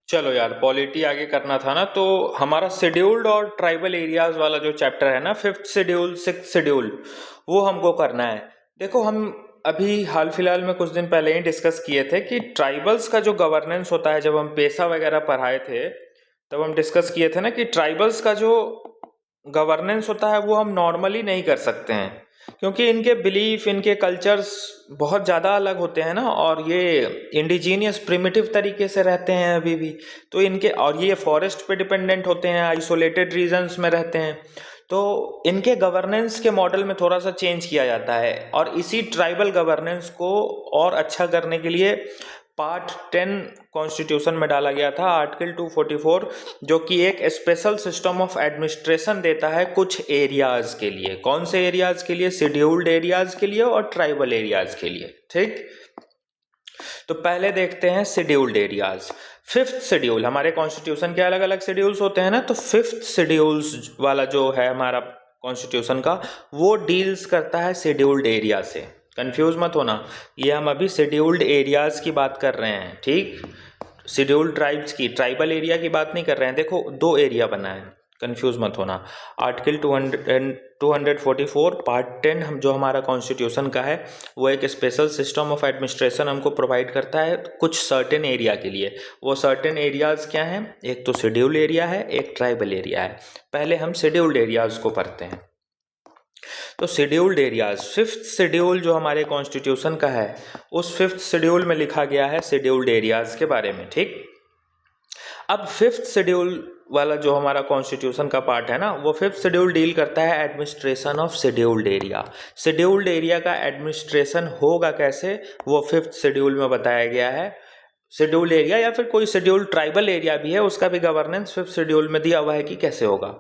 चलो यार, पॉलिटी आगे करना था ना, तो हमारा शेड्यूल्ड और ट्राइबल एरियाज वाला जो चैप्टर है ना, फिफ्थ शेड्यूल सिक्स्थ शेड्यूल, वो हमको करना है। देखो, हम अभी हाल फिलहाल में कुछ दिन पहले ही डिस्कस किए थे कि ट्राइबल्स का जो गवर्नेंस होता है, जब हम पेशा वगैरह पढ़ाए थे तब हम डिस्कस किए थे ना कि ट्राइबल्स का जो गवर्नेंस होता है वो हम नॉर्मली नहीं कर सकते हैं, क्योंकि इनके बिलीफ, इनके कल्चर्स बहुत ज़्यादा अलग होते हैं ना, और ये इंडिजीनियस प्रिमिटिव तरीके से रहते हैं अभी भी। तो इनके, और ये फॉरेस्ट पे डिपेंडेंट होते हैं, आइसोलेटेड रीजन्स में रहते हैं, तो इनके गवर्नेंस के मॉडल में थोड़ा सा चेंज किया जाता है। और इसी ट्राइबल गवर्नेंस को और अच्छा करने के लिए पार्ट 10 कॉन्स्टिट्यूशन में डाला गया था, आर्टिकल 244, जो कि एक स्पेशल सिस्टम ऑफ एडमिनिस्ट्रेशन देता है कुछ एरियाज के लिए। कौन से एरियाज के लिए? शेड्यूल्ड एरियाज के लिए और ट्राइबल एरियाज के लिए। ठीक, तो पहले देखते हैं शेड्यूल्ड एरियाज। फिफ्थ शेड्यूल, हमारे कॉन्स्टिट्यूशन के अलग अलग शेड्यूल्स होते हैं ना, तो फिफ्थ शेड्यूल्स वाला जो है हमारा कॉन्स्टिट्यूशन का, वो डील्स करता है शेड्यूल्ड एरिया से। कंफ्यूज मत होना, ये हम अभी शेड्यूल्ड एरियाज की बात कर रहे हैं। ठीक, शेड्यूल्ड ट्राइब्स की, ट्राइबल एरिया की बात नहीं कर रहे हैं। देखो, दो एरिया बना है, कंफ्यूज मत होना। आर्टिकल 244 पार्ट 10 हम जो हमारा कॉन्स्टिट्यूशन का है, वो एक स्पेशल सिस्टम ऑफ एडमिनिस्ट्रेशन हमको प्रोवाइड करता है कुछ सर्टेन एरिया के लिए। वो सर्टेन एरियाज क्या हैं? एक तो शेड्यूल्ड एरिया है, एक ट्राइबल एरिया है। पहले हम शेड्यूल्ड एरियाज को पढ़ते हैं। तो शेड्यूल्ड एरियाज, फिफ्थ शेड्यूल जो हमारे कॉन्स्टिट्यूशन का है, उस फिफ्थ शेड्यूल में लिखा गया है शेड्यूल्ड एरियाज के बारे में। ठीक, अब फिफ्थ शेड्यूल वाला जो हमारा कॉन्स्टिट्यूशन का पार्ट है ना, वो फिफ्थ शेड्यूल डील करता है administration of scheduled area. Scheduled area का एडमिनिस्ट्रेशन होगा कैसे, वो फिफ्थ शेड्यूल में बताया गया है। शेड्यूल्ड एरिया या फिर कोई शेड्यूल्ड ट्राइबल एरिया भी है, उसका भी गवर्नेंस फिफ्थ शेड्यूल में दिया हुआ है कि कैसे होगा।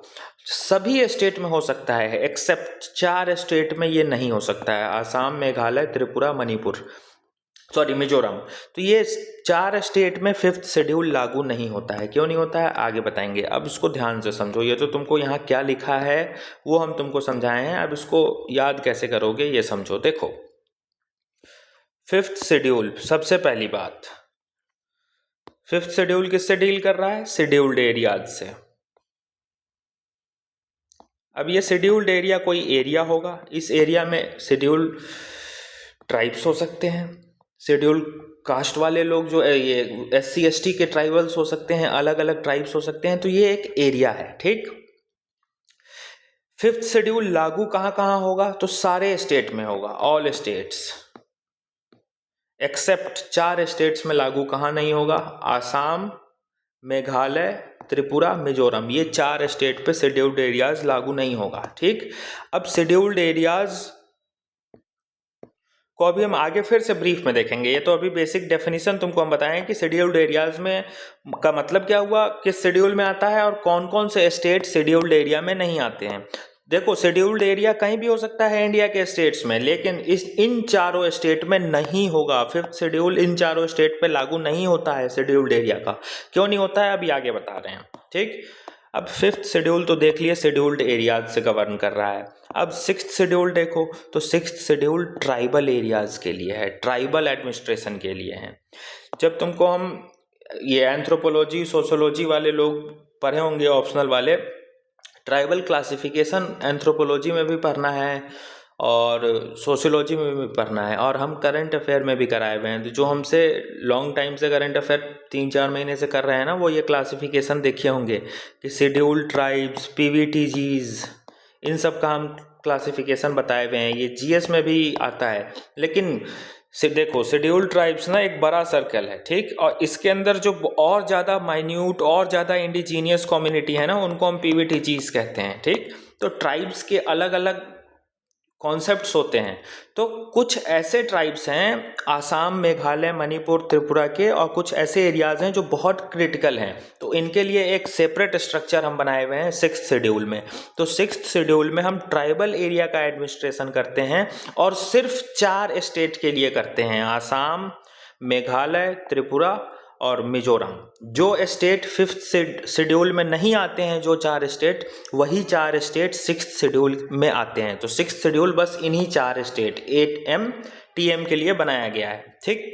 सभी स्टेट में हो सकता है, एक्सेप्ट 4 स्टेट में ये नहीं हो सकता है, आसाम, मेघालय, त्रिपुरा, मणिपुर, सॉरी मिजोरम। तो ये 4 स्टेट में फिफ्थ शेड्यूल लागू नहीं होता है। क्यों नहीं होता है, आगे बताएंगे। अब इसको ध्यान से समझो, ये तो तुमको यहाँ क्या लिखा है वो हम तुमको समझाए हैं, अब इसको याद कैसे करोगे ये समझो। देखो, फिफ्थ शेड्यूल, सबसे पहली बात, फिफ्थ शेड्यूल किससे डील कर रहा है? शेड्यूल्ड एरियाज से। अब ये शेड्यूल्ड एरिया कोई एरिया होगा, इस एरिया में शेड्यूल्ड ट्राइब्स हो सकते हैं, शेड्यूल कास्ट वाले लोग जो ये SC ST के ट्राइबल्स हो सकते हैं, अलग अलग ट्राइब्स हो सकते हैं। तो ये एक एरिया है। ठीक, फिफ्थ शेड्यूल लागू कहाँ कहाँ होगा? तो सारे स्टेट में होगा, ऑल स्टेट्स, एक्सेप्ट 4 स्टेट्स में लागू कहाँ नहीं होगा? आसाम, मेघालय, त्रिपुरा, मिजोरम, ये 4 स्टेट पे शेड्यूल्ड एरियाज लागू नहीं होगा। ठीक, अब शेड्यूल्ड एरियाज को अभी हम आगे फिर से ब्रीफ में देखेंगे। ये तो अभी बेसिक डेफिनेशन तुमको हम बताएं कि शेड्यूल्ड एरियाज में का मतलब क्या हुआ, किस शेड्यूल में आता है और कौन कौन से स्टेट शेड्यूल्ड एरिया में नहीं आते हैं। देखो, शेड्यूल्ड एरिया कहीं भी हो सकता है इंडिया के स्टेट्स में, लेकिन इन चारों स्टेट में नहीं होगा। फिफ्थ शेड्यूल इन चारों स्टेट पे लागू नहीं होता है शेड्यूल्ड एरिया का। क्यों नहीं होता है, अभी आगे बता रहे हैं। ठीक, अब फिफ्थ शेड्यूल तो देख लिए, शेड्यूल्ड एरियाज से गवर्न कर रहा है। अब सिक्स्थ शेड्यूल देखो, तो सिक्स्थ शेड्यूल ट्राइबल एरियाज के लिए है, ट्राइबल एडमिनिस्ट्रेशन के लिए है। जब तुमको हम ये एंथ्रोपोलॉजी, सोशोलॉजी वाले लोग पढ़े होंगे, ऑप्शनल वाले, ट्राइबल क्लासिफिकेशन एंथ्रोपोलॉजी में भी पढ़ना है और सोशियोलॉजी में भी पढ़ना है, और हम करंट अफेयर में भी कराए हुए हैं। तो जो हमसे लॉन्ग टाइम से करंट अफेयर 3-4 महीने से कर रहे हैं ना, वो ये क्लासिफिकेशन देखे होंगे कि शेड्यूल्ड ट्राइब्स, PVTGs, इन सब का हम क्लासिफिकेशन बताए हुए हैं। ये GS में भी आता है। लेकिन देखो, शेड्यूल्ड ट्राइब्स ना एक बड़ा सर्कल है। ठीक, और इसके अंदर जो और ज़्यादा माइन्यूट और ज़्यादा इंडिजीनियस कम्युनिटी है ना, उनको हम PVTGs कहते हैं। ठीक, तो ट्राइब्स के अलग अलग कॉन्सेप्ट्स होते हैं। तो कुछ ऐसे ट्राइब्स हैं आसाम, मेघालय, मणिपुर, त्रिपुरा के, और कुछ ऐसे एरियाज हैं जो बहुत क्रिटिकल हैं, तो इनके लिए एक सेपरेट स्ट्रक्चर हम बनाए हुए हैं सिक्स्थ शेड्यूल में। तो सिक्स्थ शेड्यूल में हम ट्राइबल एरिया का एडमिनिस्ट्रेशन करते हैं, और सिर्फ 4 स्टेट के लिए करते हैं, आसाम, मेघालय, त्रिपुरा और मिजोरम। जो स्टेट फिफ्थ शेड्यूल में नहीं आते हैं, जो 4 स्टेट, वही 4 स्टेट सिक्स्थ शेड्यूल में आते हैं। तो सिक्स्थ शेड्यूल बस इन्हीं 4 स्टेट 8M TM के लिए बनाया गया है। ठीक,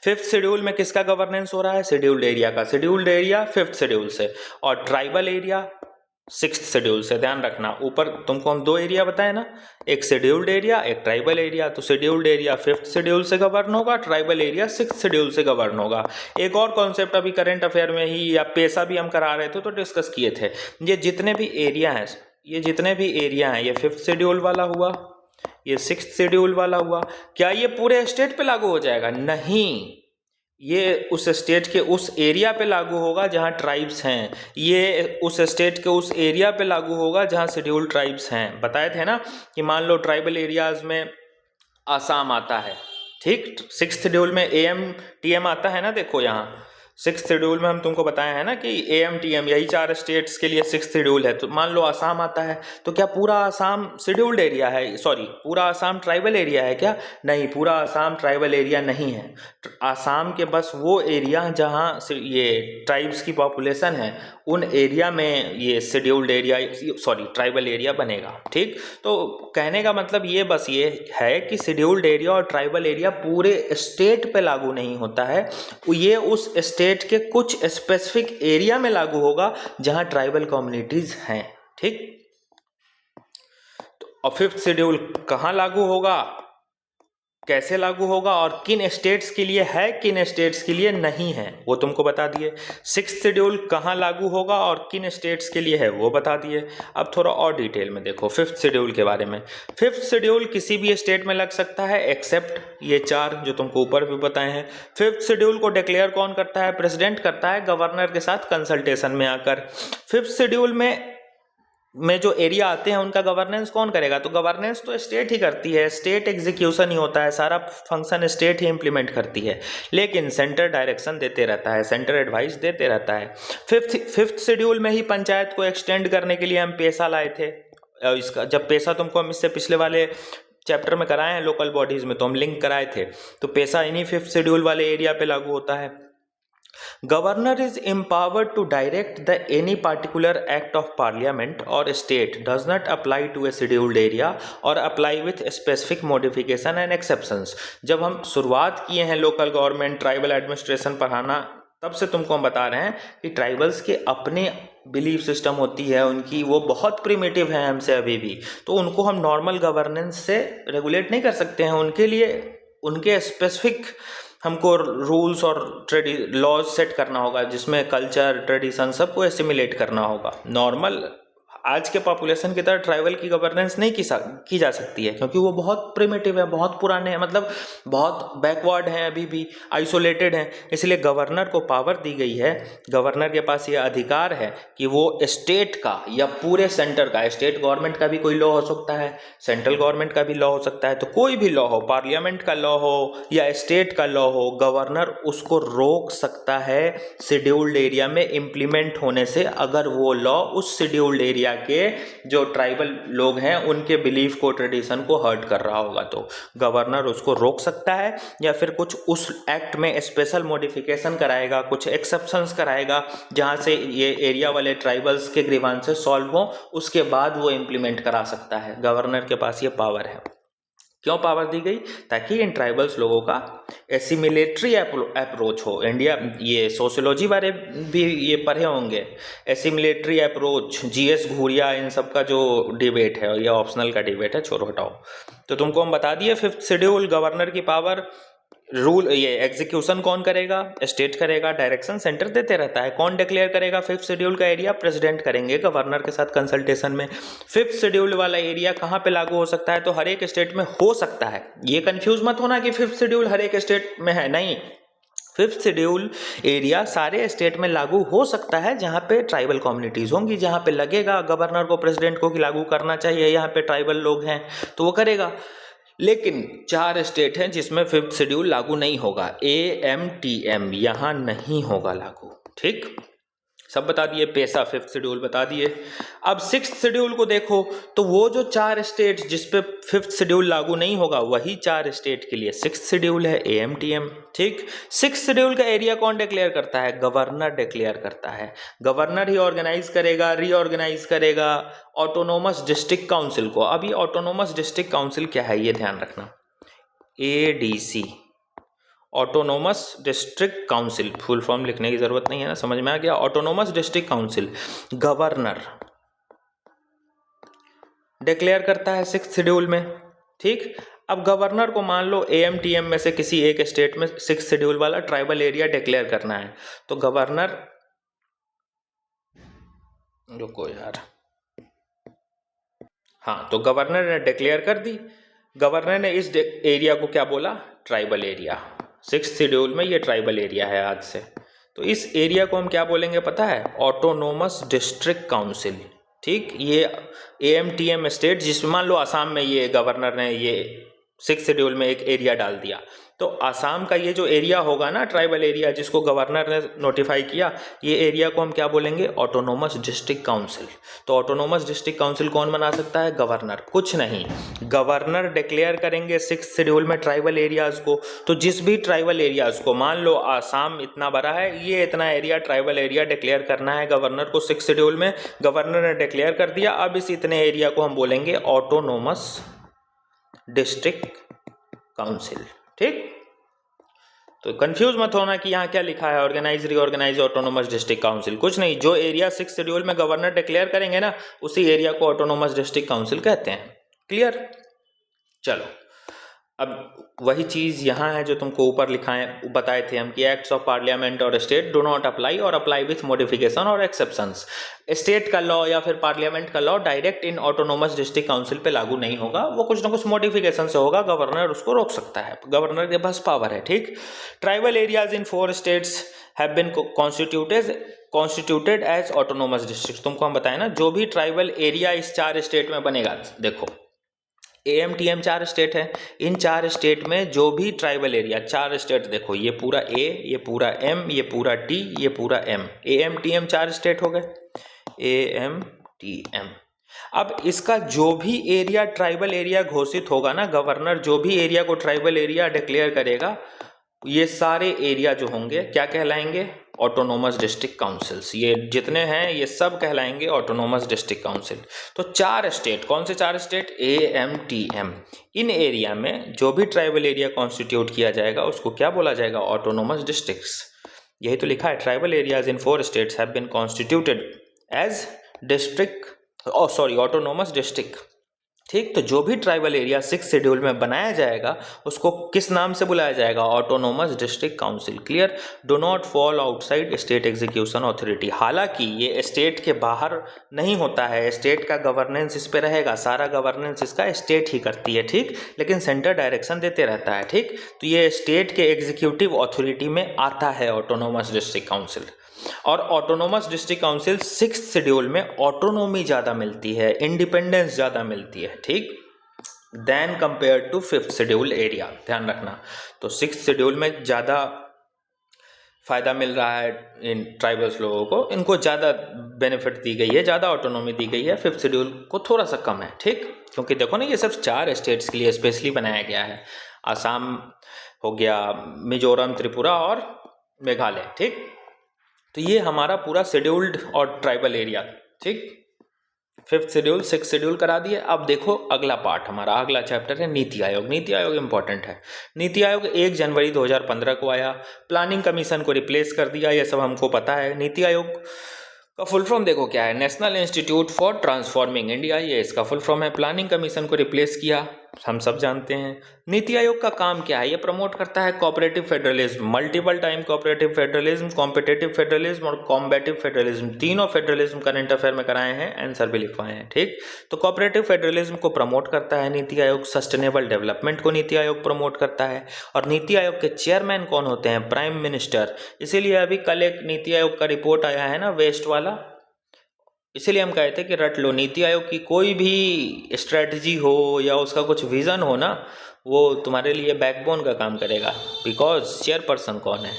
फिफ्थ शेड्यूल में किसका गवर्नेंस हो रहा है? शेड्यूल्ड एरिया का। शेड्यूल्ड एरिया फिफ्थ शेड्यूल से और ट्राइबल एरिया सिक्स्थ शेड्यूल से। ध्यान रखना, ऊपर तुमको हम दो एरिया बताए ना, एक शेड्यूल्ड एरिया, एक ट्राइबल एरिया। तो शेड्यूल्ड एरिया फिफ्थ शेड्यूल से गवर्न होगा, ट्राइबल एरिया सिक्स्थ शेड्यूल से गवर्न होगा। एक और कॉन्सेप्ट अभी करंट अफेयर में ही या पेशा भी हम करा रहे थे तो डिस्कस किए थे, ये जितने भी एरिया हैं, ये फिफ्थ शेड्यूल वाला हुआ, ये सिक्स्थ शेड्यूल वाला हुआ, क्या ये पूरे स्टेट पे लागू हो जाएगा? नहीं, ये उस स्टेट के उस एरिया पे लागू होगा जहाँ ट्राइब्स हैं, ये उस स्टेट के उस एरिया पे लागू होगा जहाँ शेड्यूल्ड ट्राइब्स हैं। बताए थे ना कि मान लो ट्राइबल एरियाज में आसाम आता है, ठीक, सिक्स्थ शेड्यूल में AMTM आता है ना, देखो यहाँ सिक्स्थ शेड्यूल में हम तुमको बताए हैं ना कि AMTM यही 4 स्टेट्स के लिए सिक्स्थ शेड्यूल है। तो मान लो आसाम आता है, तो क्या पूरा आसाम शेड्यूल्ड एरिया है? सॉरी, पूरा आसाम ट्राइबल एरिया है क्या? नहीं, पूरा आसाम ट्राइबल एरिया नहीं है। आसाम के बस वो एरिया जहाँ से ये ट्राइब्स की पॉपुलेशन है, उन एरिया में ये scheduled area, sorry, tribal area बनेगा। ठीक, तो कहने का मतलब ये बस ये है कि शेड्यूल्ड एरिया और ट्राइबल एरिया पूरे स्टेट पे लागू नहीं होता है, ये उस स्टेट के कुछ स्पेसिफिक एरिया में लागू होगा जहां ट्राइबल कम्युनिटीज हैं। ठीक, तो और फिफ्थ शेड्यूल कहां लागू होगा, कैसे लागू होगा और किन स्टेट्स के लिए है, किन स्टेट्स के लिए नहीं है, वो तुमको बता दिए। सिक्स्थ शेड्यूल कहाँ लागू होगा और किन स्टेट्स के लिए है वो बता दिए। अब थोड़ा और डिटेल में देखो फिफ्थ शेड्यूल के बारे में। फिफ्थ शेड्यूल किसी भी स्टेट में लग सकता है एक्सेप्ट ये 4 जो तुमको ऊपर भी बताए हैं। फिफ्थ शेड्यूल को डिक्लेयर कौन करता है? प्रेसिडेंट करता है गवर्नर के साथ कंसल्टेशन में आकर। फिफ्थ शेड्यूल में जो एरिया आते हैं उनका गवर्नेंस कौन करेगा? तो गवर्नेंस तो स्टेट ही करती है, स्टेट एग्जीक्यूशन ही होता है, सारा फंक्शन स्टेट ही इंप्लीमेंट करती है, लेकिन सेंटर डायरेक्शन देते रहता है, सेंटर एडवाइस देते रहता है। फिफ्थ शेड्यूल में ही पंचायत को एक्सटेंड करने के लिए हम पेशा लाए थे। इसका जब पेशा तुमको हम इससे पिछले वाले चैप्टर में कराए हैं लोकल बॉडीज में, तो हम लिंक कराए थे, तो पेशा इन्हीं फिफ्थ शेड्यूल वाले एरिया पे लागू होता है। Governor is empowered to direct that any particular act of parliament or state does not apply to a scheduled area or apply with specific modification and exceptions। जब हम शुरुआत किए हैं लोकल गवर्नमेंट ट्राइबल एडमिनिस्ट्रेशन पढ़ाना, तब से तुमको हम बता रहे हैं कि ट्राइबल्स के अपने बिलीफ सिस्टम होती है उनकी, वो बहुत प्रिमिटिव है हमसे अभी भी, तो उनको हम नॉर्मल गवर्नेंस से रेगुलेट नहीं कर सकते हैं। उनके लिए उनके स्पेसिफिक हमको रूल्स और लॉज सेट करना होगा जिसमें कल्चर ट्रेडिशन सबको एसिमिलेट करना होगा। नॉर्मल आज के पॉपुलेशन की तरह ट्राइबल की गवर्नेंस नहीं की जा सकती है, क्योंकि वो बहुत प्रिमिटिव है, बहुत पुराने हैं, मतलब बहुत बैकवर्ड हैं, अभी भी आइसोलेटेड हैं। इसलिए गवर्नर को पावर दी गई है, गवर्नर के पास ये अधिकार है कि वो स्टेट का या पूरे सेंटर का, स्टेट गवर्नमेंट का भी कोई लॉ हो सकता है, सेंट्रल गवर्नमेंट का भी लॉ हो सकता है, तो कोई भी लॉ हो, पार्लियामेंट का लॉ हो या स्टेट का लॉ हो, गवर्नर उसको रोक सकता है शेड्यूल्ड एरिया में इम्प्लीमेंट होने से, अगर वो लॉ उस शेड्यूल्ड एरिया के जो ट्राइबल लोग हैं उनके बिलीफ को, ट्रेडिशन को हर्ट कर रहा होगा, तो गवर्नर उसको रोक सकता है या फिर कुछ उस एक्ट में स्पेशल मॉडिफिकेशन कराएगा, कुछ एक्सेप्शंस कराएगा जहां से ये एरिया वाले ट्राइबल्स के ग्रीवांसेस सॉल्व हो, उसके बाद वो इम्प्लीमेंट करा सकता है। गवर्नर के पास ये पावर है। क्यों पावर दी गई? ताकि इन ट्राइबल्स लोगों का एसिमिलेटरी अप्रोच हो। इंडिया ये सोशियोलॉजी वाले भी ये पढ़े होंगे, एसिमिलेटरी अप्रोच, GS घूरिया, इन सब का जो डिबेट है, और ये ऑप्शनल का डिबेट है, छोड़ो हटाओ। तो तुमको हम बता दिए फिफ्थ शेड्यूल, गवर्नर की पावर, रूल, ये एग्जीक्यूशन कौन करेगा? स्टेट करेगा, डायरेक्शन सेंटर देते रहता है। कौन डिक्लेयर करेगा फिफ्थ शेड्यूल का एरिया? प्रेसिडेंट करेंगे गवर्नर के साथ कंसल्टेशन में। फिफ्थ शेड्यूल वाला एरिया कहाँ पे लागू हो सकता है? तो हर एक स्टेट में हो सकता है, ये कंफ्यूज मत होना कि फिफ्थ शेड्यूल हर एक स्टेट में है, नहीं। फिफ्थ शेड्यूल एरिया सारे स्टेट में लागू हो सकता है जहाँ पे ट्राइबल कम्युनिटीज़ होंगी, जहाँ पे लगेगा गवर्नर को, प्रेसिडेंट को कि लागू करना चाहिए, यहाँ पे ट्राइबल लोग हैं तो वो करेगा। लेकिन 4 स्टेट हैं जिसमें फिफ्थ शेड्यूल लागू नहीं होगा। AMTM यहाँ नहीं होगा लागू। ठीक, सब बता दिए, पेशा फिफ्थ शेड्यूल बता दिए। अब सिक्स्थ शेड्यूल को देखो, तो वो जो 4 स्टेट जिस पे फिफ्थ शेड्यूल लागू नहीं होगा, वही 4 स्टेट के लिए सिक्स्थ शेड्यूल है, AMTM। ठीक, सिक्स्थ शेड्यूल का एरिया कौन डिक्लेयर करता है? गवर्नर डिक्लेयर करता है। गवर्नर ही ऑर्गेनाइज करेगा, रीऑर्गेनाइज करेगा ऑटोनोमस डिस्ट्रिक्ट काउंसिल को। अब ये ऑटोनोमस डिस्ट्रिक्ट काउंसिल क्या है, ये ध्यान रखना। ADC autonomous district council, full form लिखने की जरूरत नहीं है ना, समझ में आ गया। Autonomous district council governor declare करता है 6th शेड्यूल में, ठीक। अब गवर्नर को मान लो AMTM में से किसी एक स्टेट में 6th शेड्यूल वाला ट्राइबल एरिया डिक्लेयर करना है, तो गवर्नर, रुको यार, हाँ, तो गवर्नर ने डिक्लेयर कर दी। गवर्नर ने इस एरिया को क्या बोला, ट्राइबल एरिया। 6th शेड्यूल में ये ट्राइबल एरिया है आज से, तो इस एरिया को हम क्या बोलेंगे पता है, ऑटोनोमस डिस्ट्रिक्ट काउंसिल, ठीक। ये AMTM स्टेट, जिसमें मान लो आसाम में ये गवर्नर ने ये 6th शेड्यूल में एक एरिया डाल दिया, तो आसाम का ये जो एरिया होगा ना ट्राइबल एरिया, जिसको गवर्नर ने नोटिफाई किया, ये एरिया को हम क्या बोलेंगे, ऑटोनोमस डिस्ट्रिक्ट काउंसिल। तो ऑटोनोमस डिस्ट्रिक्ट काउंसिल कौन बना सकता है, गवर्नर, कुछ नहीं, गवर्नर डिक्लेयर करेंगे 6th शेड्यूल में ट्राइबल एरियाज को। तो जिस भी ट्राइबल एरियाज को, मान लो आसाम इतना बड़ा है, ये इतना एरिया ट्राइबल एरिया डिक्लेयर करना है गवर्नर को 6th शेड्यूल में, गवर्नर ने डिक्लेयर कर दिया। अब इस इतने एरिया को हम बोलेंगे ऑटोनोमस डिस्ट्रिक्ट काउंसिल, ठीक। तो कंफ्यूज मत होना कि यहाँ क्या लिखा है, organise reorganise autonomous district council, कुछ नहीं, जो एरिया 6th शेड्यूल में गवर्नर डिक्लेयर करेंगे ना, उसी एरिया को ऑटोनोमस डिस्ट्रिक्ट काउंसिल कहते हैं। क्लियर। चलो, अब वही चीज़ यहाँ है जो तुमको ऊपर लिखाएं बताए थे हम कि एक्ट्स ऑफ पार्लियामेंट और स्टेट डू नॉट अप्लाई और अप्लाई विथ मॉडिफिकेशन और एक्सेप्शंस। स्टेट का लॉ या फिर पार्लियामेंट का लॉ डायरेक्ट इन ऑटोनोमस डिस्ट्रिक्ट काउंसिल पे लागू नहीं होगा, वो कुछ ना कुछ मॉडिफिकेशन से होगा, गवर्नर उसको रोक सकता है, गवर्नर के पास पावर है, ठीक। Tribal areas in 4 states have been constituted as autonomous district. तुमको हम बताएं ना, जो भी ट्राइबल एरिया इस 4 स्टेट में बनेगा, देखो AMTM 4 स्टेट है, इन 4 स्टेट में जो भी ट्राइबल एरिया, 4 स्टेट देखो, ये पूरा A, ये पूरा M, ये पूरा T, ये पूरा M, AMTM 4 स्टेट हो गए, AMTM। अब इसका जो भी एरिया ट्राइबल एरिया घोषित होगा ना, गवर्नर जो भी एरिया को ट्राइबल एरिया डिक्लेयर करेगा, ये सारे एरिया जो होंगे क्या कहलाएंगे, ऑटोनोमस डिस्ट्रिक्ट काउंसिल्स। ये जितने हैं ये सब कहलाएंगे ऑटोनोमस डिस्ट्रिक्ट काउंसिल। तो 4 स्टेट, कौन से 4 स्टेट, AMTM, इन एरिया में जो भी ट्राइबल एरिया कॉन्स्टिट्यूट किया जाएगा उसको क्या बोला जाएगा, ऑटोनोमस डिस्ट्रिक्ट्स। यही तो लिखा है, tribal areas in 4 states have been constituted as autonomous district, ठीक। तो जो भी ट्राइबल एरिया 6th शेड्यूल में बनाया जाएगा उसको किस नाम से बुलाया जाएगा, autonomous district council. Clear. Do not fall outside state execution authority, हालांकि ये स्टेट के बाहर नहीं होता है, स्टेट का गवर्नेंस इस पे रहेगा, सारा गवर्नेंस इसका स्टेट ही करती है, ठीक, लेकिन सेंटर डायरेक्शन देते रहता है, ठीक। तो ये स्टेट के एग्जीक्यूटिव अथॉरिटी में आता है ऑटोनोमस डिस्ट्रिक्ट काउंसिल। और autonomous district council 6th schedule में ऑटोनोमी ज़्यादा मिलती है, इंडिपेंडेंस ज़्यादा मिलती है, ठीक, than compare to 5th schedule area, ध्यान रखना। तो 6th शेड्यूल में ज़्यादा फ़ायदा मिल रहा है इन ट्राइबल्स लोगों को, इनको ज़्यादा बेनिफिट दी गई है, ज़्यादा ऑटोनॉमी दी गई है, 5th शेड्यूल को थोड़ा सा कम है, ठीक। क्योंकि देखो ना, ये सिर्फ 4 स्टेट्स के लिए स्पेशली बनाया गया है, आसाम हो गया, मिजोरम, त्रिपुरा और मेघालय, ठीक। तो ये हमारा पूरा शेड्यूल्ड और ट्राइबल एरिया, ठीक। 5th शेड्यूल 6th शेड्यूल करा दिए। अब देखो अगला पार्ट, हमारा अगला चैप्टर है नीति आयोग। नीति आयोग इंपॉर्टेंट है। नीति आयोग 1 जनवरी 2015 को आया, प्लानिंग कमीशन को रिप्लेस कर दिया, ये सब हमको पता है। नीति आयोग का फुल फॉर्म देखो क्या है, national institute for transforming India, ये इसका फुल फॉर्म है। प्लानिंग कमीशन को रिप्लेस किया, हम सब जानते हैं। नीति आयोग का काम क्या है, ये प्रमोट करता है cooperative federalism, multiple time cooperative federalism, competitive federalism और कॉम्बेटिव फेडरलिज्म। तीनों फेडरलिज्म करंट अफेयर में कराए हैं, आंसर भी लिखवाए हैं, ठीक। तो कोऑपरेटिव फेडरलिज्म को प्रमोट करता है नीति आयोग, सस्टेनेबल डेवलपमेंट को नीति आयोग प्रमोट करता है। और नीति आयोग के चेयरमैन कौन होते हैं, प्राइम मिनिस्टर। इसीलिए अभी कल एक नीति आयोग का रिपोर्ट आया है ना, वेस्ट वाला, इसीलिए हम कहते हैं कि रट लो, नीति आयोग की कोई भी स्ट्रेटजी हो या उसका कुछ विज़न हो ना, वो तुम्हारे लिए बैकबोन का काम करेगा, बिकॉज चेयरपर्सन कौन है।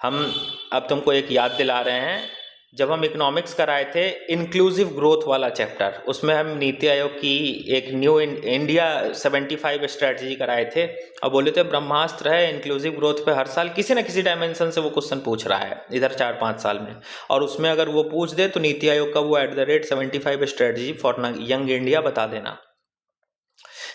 हम अब तुमको एक याद दिला रहे हैं, जब हम इकोनॉमिक्स कराए थे इंक्लूसिव ग्रोथ वाला चैप्टर, उसमें हम नीति आयोग की एक न्यू इंडिया 75 स्ट्रैटेजी कराए थे और बोले थे ब्रह्मास्त्र है इंक्लूसिव ग्रोथ पे, हर साल किसी न किसी डायमेंशन से वो क्वेश्चन पूछ रहा है इधर 4-5 साल में, और उसमें अगर वो पूछ दे तो नीति आयोग का वो @ 75 स्ट्रैटेजी फॉर यंग इंडिया बता देना।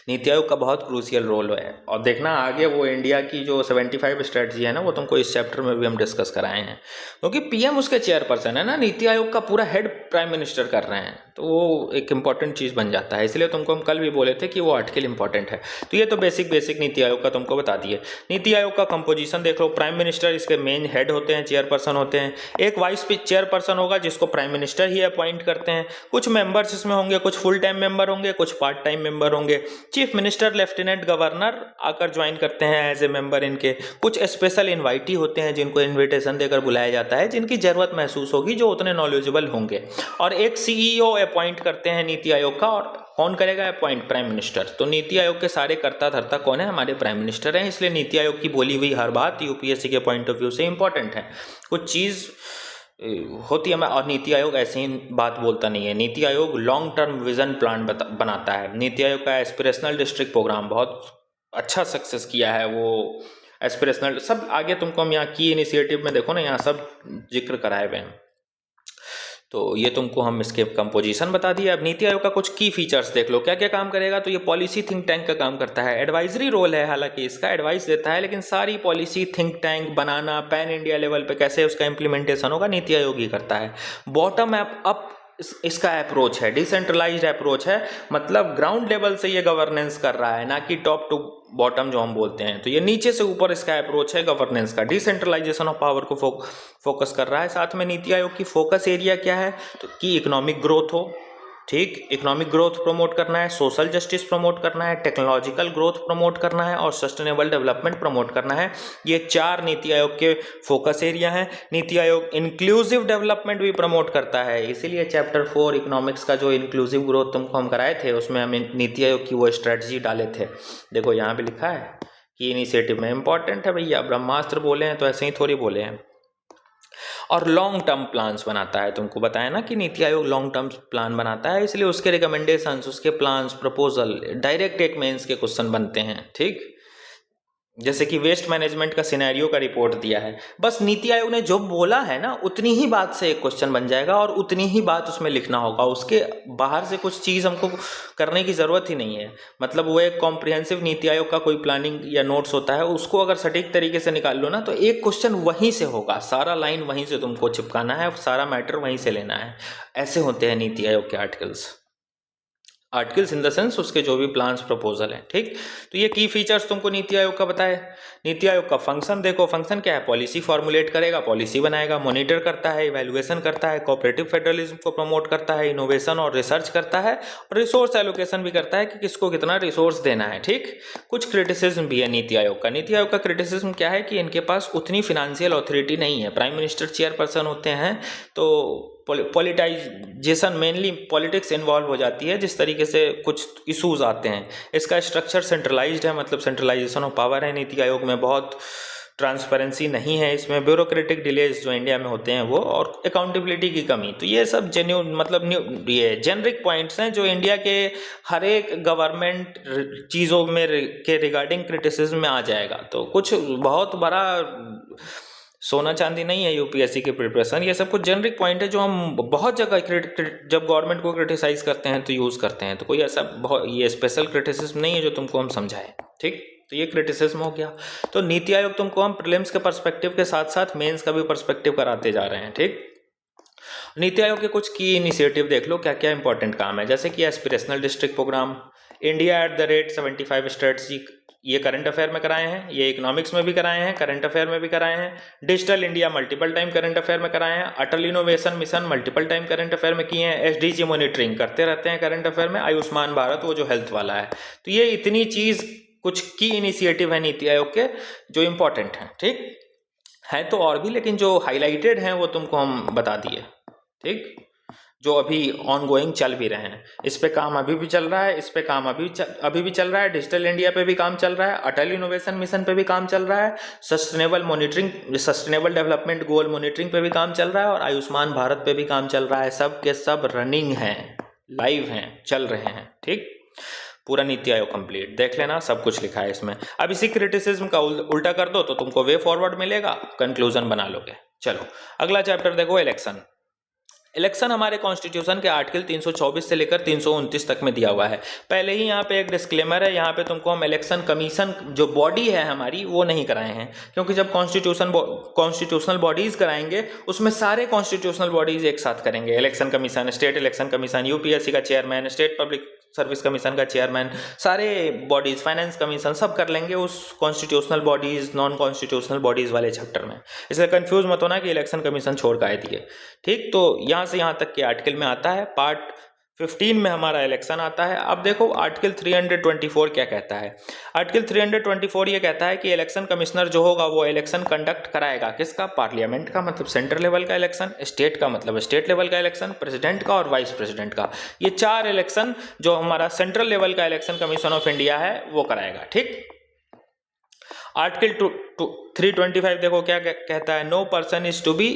नीति आयोग का बहुत क्रूशियल रोल है। और देखना आगे वो इंडिया की जो 75 स्ट्रेटजी है ना, वो तुमको इस चैप्टर में भी हम डिस्कस कराए हैं, क्योंकि पीएम उसके चेयरपर्सन है ना, नीति आयोग का पूरा हेड प्राइम मिनिस्टर कर रहे हैं, तो वो एक इंपॉर्टेंट चीज़ बन जाता है। इसलिए तुमको हम कल भी बोले थे कि वो आर्टिकल इंपॉर्टेंट है। तो ये तो बेसिक नीति आयोग का तुमको बता दिए। नीति आयोग का कंपोजिशन देख लो, प्राइम मिनिस्टर इसके मेन हेड होते हैं, चेयरपर्सन होते हैं, एक वाइस चेयरपर्सन होगा जिसको प्राइम मिनिस्टर ही अपॉइंट करते हैं, कुछ मेंबर्स इसमें होंगे, कुछ फुल टाइम मेंबर होंगे, कुछ पार्ट टाइम मेंबर होंगे, चीफ मिनिस्टर लेफ्टिनेंट गवर्नर आकर ज्वाइन करते हैं एज ए मेंबर इनके, कुछ स्पेशल इन्वाइटी होते हैं जिनको इन्विटेशन देकर बुलाया जाता है, जिनकी जरूरत महसूस होगी, जो उतने नॉलेजेबल होंगे, और एक सीईओ अपॉइंट करते हैं नीति आयोग का। और कौन करेगा अपॉइंट? Prime minister. तो नीति आयोग के सारे कर्ता धर्ता कौन है? हमारे प्राइम मिनिस्टर हैं। इसलिए नीति आयोग की बोली हुई हर बात यूपीएससी के पॉइंट ऑफ व्यू से इंपॉर्टेंट है। कुछ चीज़ होती है और नीति आयोग ऐसे ही बात बोलता नहीं है। NITI Aayog long term vision plan बनाता है। नीति आयोग का एस्पिरेशनल डिस्ट्रिक्ट प्रोग्राम बहुत अच्छा सक्सेस किया है। वो एस्पिरेशनल सब आगे तुमको हम यहाँ की इनिशिएटिव में देखो ना, यहाँ सब जिक्र कराए हुए हैं। तो ये तुमको हम इसके कंपोजिशन बता दिए। अब नीति आयोग का कुछ की फीचर्स देख लो, क्या क्या काम करेगा। तो ये पॉलिसी थिंक टैंक का काम करता है, एडवाइजरी रोल है, हालांकि इसका एडवाइस देता है, लेकिन सारी पॉलिसी थिंक टैंक बनाना पैन इंडिया लेवल पे कैसे उसका इम्प्लीमेंटेशन होगा, नीति आयोग ही करता है। बॉटम अप इसका अप्रोच है, डिसेंट्रलाइज्ड अप्रोच है, मतलब ग्राउंड लेवल से ये गवर्नेंस कर रहा है, ना कि टॉप टू बॉटम जो हम बोलते हैं। तो ये नीचे से ऊपर इसका अप्रोच है गवर्नेंस का, डिसेंट्रलाइजेशन ऑफ पावर को फोकस कर रहा है। साथ में नीति आयोग की फोकस एरिया क्या है, तो कि इकोनॉमिक ग्रोथ हो, ठीक, इकोनॉमिक ग्रोथ प्रमोट करना है, सोशल जस्टिस प्रमोट करना है, टेक्नोलॉजिकल ग्रोथ प्रमोट करना है, और सस्टेनेबल डेवलपमेंट प्रमोट करना है। ये 4 नीति आयोग के फोकस एरिया हैं। नीति आयोग इंक्लूसिव डेवलपमेंट भी प्रमोट करता है, इसीलिए चैप्टर 4 इकोनॉमिक्स का जो इंक्लूसिव ग्रोथ तुमको हम कराए थे, उसमें हम नीति आयोग की वो स्ट्रेटजी डाले थे। देखो यहाँ पे लिखा है कि इनिशिएटिव में इंपॉर्टेंट है भैया, ब्रह्मास्त्र बोले हैं तो ऐसे ही थोड़ी बोले हैं। और लॉन्ग टर्म प्लान्स बनाता है, तुमको बताया ना कि NITI Aayog long term plan बनाता है, इसलिए उसके रिकमेंडेशंस, उसके प्लान्स, प्रपोजल डायरेक्ट एक मेंस के क्वेश्चन बनते हैं, ठीक। जैसे कि वेस्ट मैनेजमेंट का सिनेरियो का रिपोर्ट दिया है, बस नीति आयोग ने जो बोला है ना उतनी ही बात से एक क्वेश्चन बन जाएगा और उतनी ही बात उसमें लिखना होगा, उसके बाहर से कुछ चीज़ हमको करने की ज़रूरत ही नहीं है। मतलब वो एक कॉम्प्रिहेंसिव नीति आयोग का कोई प्लानिंग या नोट्स होता है, उसको अगर सटीक तरीके से निकाल लो ना तो एक क्वेश्चन वहीं से होगा, सारा लाइन वहीं से तुमको चिपकाना है, सारा मैटर वहीं से लेना है। ऐसे होते हैं नीति आयोग के आर्टिकल्स इन द सेंस उसके जो भी प्लान्स प्रपोजल हैं, ठीक। तो ये की फीचर्स तुमको नीति आयोग का बताए। नीति आयोग का फंक्शन देखो, फंक्शन क्या है, पॉलिसी फॉर्मुलेट करेगा, पॉलिसी बनाएगा, मॉनिटर करता है, इवैल्यूएशन करता है, कोऑपरेटिव फेडरलिज्म को प्रमोट करता है, इनोवेशन और रिसर्च करता है, और रिसोर्स एलोकेशन भी करता है कि किसको कितना रिसोर्स देना है, ठीक। कुछ क्रिटिसिज्म भी है नीति आयोग का। नीति आयोग का क्रिटिसिज्म क्या है कि इनके पास उतनी फिनेंशियल अथॉरिटी नहीं है, प्राइम मिनिस्टर चेयरपर्सन होते हैं, तो पॉलिटाइजेशन मेनली पॉलिटिक्स इन्वॉल्व हो जाती है, जिस तरीके से कुछ इश्यूज आते हैं। इसका स्ट्रक्चर सेंट्रलाइज्ड है, मतलब सेंट्रलाइजेशन ऑफ पावर है नीति आयोग में, बहुत ट्रांसपेरेंसी नहीं है इसमें, ब्यूरोक्रेटिक डिलेज जो इंडिया में होते हैं वो, और अकाउंटेबिलिटी की कमी। तो ये सब जेन्युइन मतलब ये जेनरिक पॉइंट्स हैं जो इंडिया के हर एक गवर्नमेंट चीज़ों में के रिगार्डिंग क्रिटिसिज्म में आ जाएगा। तो कुछ बहुत बड़ा सोना चांदी नहीं है यूपीएससी की प्रिपरेशन, ये सब कुछ जेनरिक पॉइंट है जो हम बहुत जगह जब गवर्नमेंट को क्रिटिसाइज करते हैं तो यूज़ करते हैं। तो कोई ऐसा बहुत ये स्पेशल क्रिटिसिज्म नहीं है जो तुमको हम समझाएं, ठीक। तो ये क्रिटिसिज्म हो गया। तो नीति आयोग तुमको हम प्रीलिम्स के पर्सपेक्टिव के साथ साथ मेंस का भी पर्सपेक्टिव कराते जा रहे हैं, ठीक। नीति आयोग के कुछ की इनिशिएटिव देख लो, क्या क्या इंपॉर्टेंट काम है, जैसे कि aspirational district programme, India at the rate 75 strategy, ये करंट अफेयर में कराए हैं, ये इकोनॉमिक्स में भी कराए हैं, करंट अफेयर में भी कराए हैं, digital India multiple time current affair में कराए हैं, Atal innovation mission multiple time current affair में किए हैं, एसडीजी मॉनिटरिंग करते रहते हैं करंट अफेयर में, आयुष्मान भारत वो जो हेल्थ वाला है। तो ये इतनी चीज़ कुछ की इनिशिएटिव है नीति आयोग के जो इम्पोर्टेंट हैं, ठीक है। तो और भी, लेकिन जो हाईलाइटेड हैं वो तुमको हम बता दिए, ठीक, जो अभी ऑनगोइंग चल भी रहे हैं। इस पे काम अभी भी चल रहा है, इस पे काम अभी भी चल रहा है, डिजिटल इंडिया पे भी काम चल रहा है, अटल इनोवेशन मिशन पे भी काम चल रहा है, सस्टेनेबल डेवलपमेंट गोल मॉनिटरिंग पे भी काम चल रहा है, और आयुष्मान भारत पे भी काम चल रहा है। सब के सब रनिंग हैं, लाइव हैं, चल रहे हैं, ठीक। पूरा नीति आयोग कंप्लीट देख लेना, सब कुछ लिखा है इसमें। अब इसी क्रिटिसिज्म का उल्टा कर दो तो तुमको वे फॉरवर्ड मिलेगा, कंक्लूजन बना लोगे। चलो अगला चैप्टर देखो, इलेक्शन। इलेक्शन हमारे कॉन्स्टिट्यूशन के आर्टिकल 324 से लेकर 329 तक में दिया हुआ है। पहले ही यहाँ पे एक डिस्क्लेमर है, यहाँ पे तुमको हम इलेक्शन कमीशन जो बॉडी है हमारी वो नहीं कराए हैं, क्योंकि जब कॉन्स्टिट्यूशनल बॉडीज कराएंगे उसमें सारे कॉन्स्टिट्यूशनल बॉडीज एक साथ करेंगे। Election commission, state election commission, UPSC का chairman, state public service commission का चेयरमैन, सारे बॉडीज, फाइनेंस कमीशन, सब कर लेंगे उस constitutional bodies non constitutional bodies वाले चैप्टर में। इसलिए कंफ्यूज मत होना कि इलेक्शन कमीशन छोड़ का दिए। ठीक, तो यहाँ से यहाँ तक के आर्टिकल में आता है। पार्ट 15 में हमारा इलेक्शन आता है। अब देखो आर्टिकल 324 क्या कहता है। आर्टिकल 324 ये कहता है कि इलेक्शन कमिश्नर जो होगा वो इलेक्शन कंडक्ट कराएगा। किसका? पार्लियामेंट का, मतलब सेंट्रल लेवल का इलेक्शन, स्टेट का मतलब स्टेट लेवल का इलेक्शन, प्रेसिडेंट का और वाइस प्रेसिडेंट का। ये 4 इलेक्शन जो हमारा सेंट्रल लेवल का इलेक्शन कमीशन ऑफ इंडिया है वो कराएगा। ठीक, आर्टिकल 325 देखो क्या कहता है। No person is to be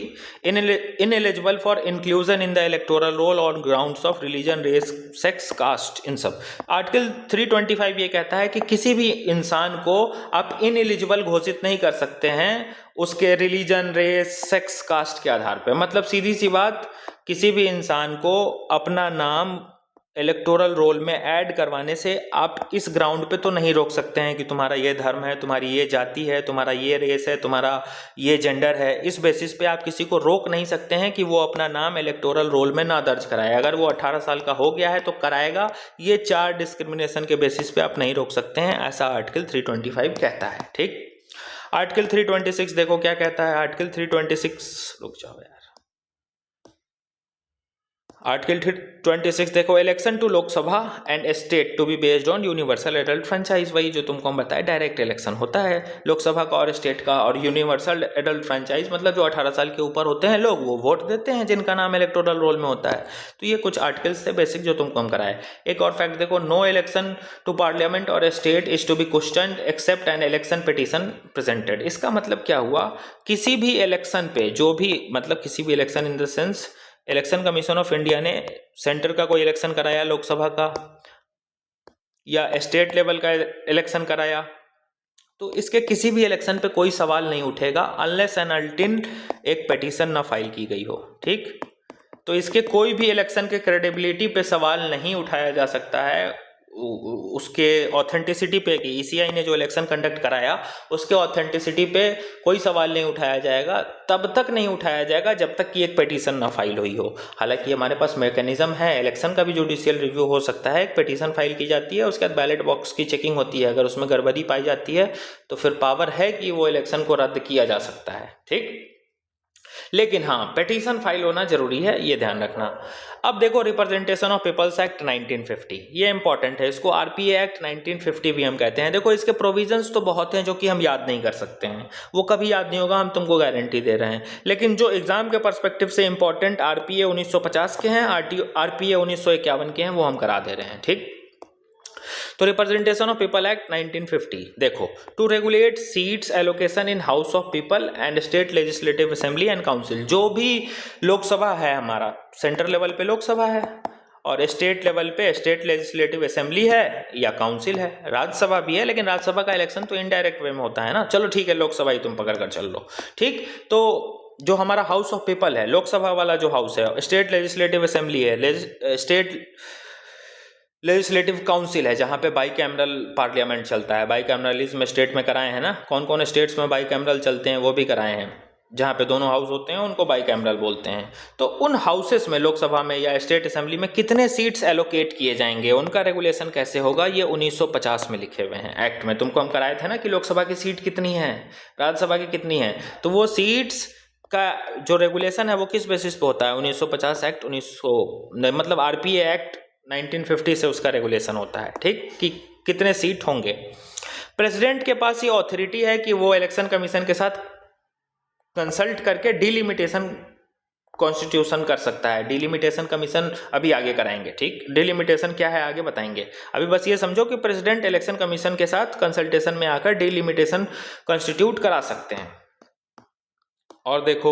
ineligible for inclusion in the electoral roll on grounds of religion, race, sex, caste, इन सब। आर्टिकल 325 ये कहता है कि किसी भी इंसान को आप इनएलिजिबल घोषित नहीं कर सकते हैं उसके रिलीजन, रेस, सेक्स, कास्ट के आधार पर। मतलब सीधी सी बात, किसी भी इंसान को अपना नाम इलेक्टोरल रोल में ऐड करवाने से आप इस ग्राउंड पे तो नहीं रोक सकते हैं कि तुम्हारा ये धर्म है, तुम्हारी ये जाति है, तुम्हारा ये रेस है, तुम्हारा ये जेंडर है। इस बेसिस पे आप किसी को रोक नहीं सकते हैं कि वो अपना नाम इलेक्टोरल रोल में ना दर्ज कराए। अगर वो 18 साल का हो गया है तो कराएगा। ये 4 डिस्क्रिमिनेशन के बेसिस पे आप नहीं रोक सकते हैं, ऐसा आर्टिकल 325 कहता है। ठीक, आर्टिकल 326 देखो क्या कहता है। आर्टिकल 326, रुक जाओ यार, आर्टिकल 326 देखो। Election to Lok Sabha and state to be based on universal adult franchise. वही जो तुमको हम बताया, डायरेक्ट इलेक्शन होता है लोकसभा का और स्टेट का। और यूनिवर्सल एडल्ट फ्रेंचाइज मतलब जो 18 साल के ऊपर होते हैं लोग, वो वोट देते हैं जिनका नाम इलेक्टोरल रोल में होता है। तो ये कुछ आर्टिकल्स थे बेसिक जो तुमको हम कराए। एक और फैक्ट देखो, नो इलेक्शन टू पार्लियामेंट और state is to be questioned except an election petition presented. इसका मतलब क्या हुआ, किसी भी इलेक्शन पे, जो भी मतलब किसी भी election in the sense election commission of India ने सेंटर का कोई इलेक्शन कराया, लोकसभा का या स्टेट लेवल का इलेक्शन कराया, तो इसके किसी भी इलेक्शन पे कोई सवाल नहीं उठेगा अनलेस एंड अनटिल एक पिटीशन ना फाइल की गई हो। ठीक, तो इसके कोई भी इलेक्शन के क्रेडिबिलिटी पे सवाल नहीं उठाया जा सकता है, उसके ऑथेंटिसिटी पे कि ईसीआई ने जो इलेक्शन कंडक्ट कराया उसके ऑथेंटिसिटी पे कोई सवाल नहीं उठाया जाएगा। तब तक नहीं उठाया जाएगा जब तक कि एक पिटीशन ना फाइल हुई हो। हालांकि हमारे पास मैकेनिज्म है, इलेक्शन का भी जुडिशियल रिव्यू हो सकता है। एक पिटीशन फाइल की जाती है, उसके बाद बैलेट बॉक्स की चेकिंग होती है। अगर उसमें गड़बड़ी पाई जाती है तो फिर पावर है कि वो इलेक्शन को रद्द किया जा सकता है। ठीक, लेकिन हाँ, पिटीशन फाइल होना जरूरी है, ये ध्यान रखना। अब देखो रिप्रेजेंटेशन ऑफ पीपल्स एक्ट 1950, ये इंपॉर्टेंट है। इसको आरपीए एक्ट 1950 भी हम कहते हैं। देखो इसके प्रोविजंस तो बहुत हैं जो कि हम याद नहीं कर सकते हैं, वो कभी याद नहीं होगा, हम तुमको गारंटी दे रहे हैं। लेकिन जो एग्जाम के पर्सपेक्टिव से इंपॉर्टेंट आरपीए 1950 के हैं, आरपीए 1951 के हैं, वो हम करा दे रहे हैं। ठीक, तो रिप्रेजेंटेशन ऑफ पीपल एक्ट 1950 देखो, to regulate seats allocation in house of people and state legislative assembly and council. जो भी लोकसभा है हमारा, सेंट्रल लेवल पे लोकसभा है और स्टेट लेवल पे स्टेट लेजिस्लेटिव असेंबली है या काउंसिल है, राज्यसभा भी है, लेकिन राज्यसभा का इलेक्शन तो इनडायरेक्ट वे में होता है ना। चलो ठीक है, लोकसभा ही तुम पकड़ कर चल लो। ठीक, तो जो हमारा हाउस ऑफ पीपल है, लोकसभा वाला जो हाउस है, स्टेट लेजिस्लेटिव असेंबली है, स्टेट लेजिस्लेटिव काउंसिल है, जहाँ पे बाई कैमरल पार्लियामेंट चलता है। बाई कैमरलिज्म स्टेट में कराए हैं ना, कौन कौन स्टेट्स में बाई कैमरल चलते हैं वो भी कराए हैं। जहाँ पे दोनों हाउस होते हैं उनको बाई कैमरल बोलते हैं। तो उन हाउसेस में, लोकसभा में या स्टेट असेंबली में कितने सीट्स एलोकेट किए जाएंगे, उनका रेगुलेशन कैसे होगा, ये 1950 में लिखे हुए हैं एक्ट में। तुमको हम कराए थे ना कि लोकसभा की सीट कितनी है, राज्यसभा की कितनी है, तो वो सीट्स का जो रेगुलेशन है वो किस बेसिस पे होता है, 1950 एक्ट 1900 मतलब आरपीए एक्ट 1950 से उसका रेगुलेशन होता है। ठीक, कि कितने सीट होंगे। प्रेसिडेंट के पास ये ऑथोरिटी है कि वो इलेक्शन कमीशन के साथ कंसल्ट करके डिलिमिटेशन कॉन्स्टिट्यूशन कर सकता है। डिलिमिटेशन कमीशन अभी आगे कराएंगे। ठीक, डिलिमिटेशन क्या है आगे बताएंगे। अभी बस ये समझो कि प्रेसिडेंट इलेक्शन कमीशन के साथ कंसल्टेशन में आकर डिलिमिटेशन कॉन्स्टिट्यूट करा सकते हैं। और देखो,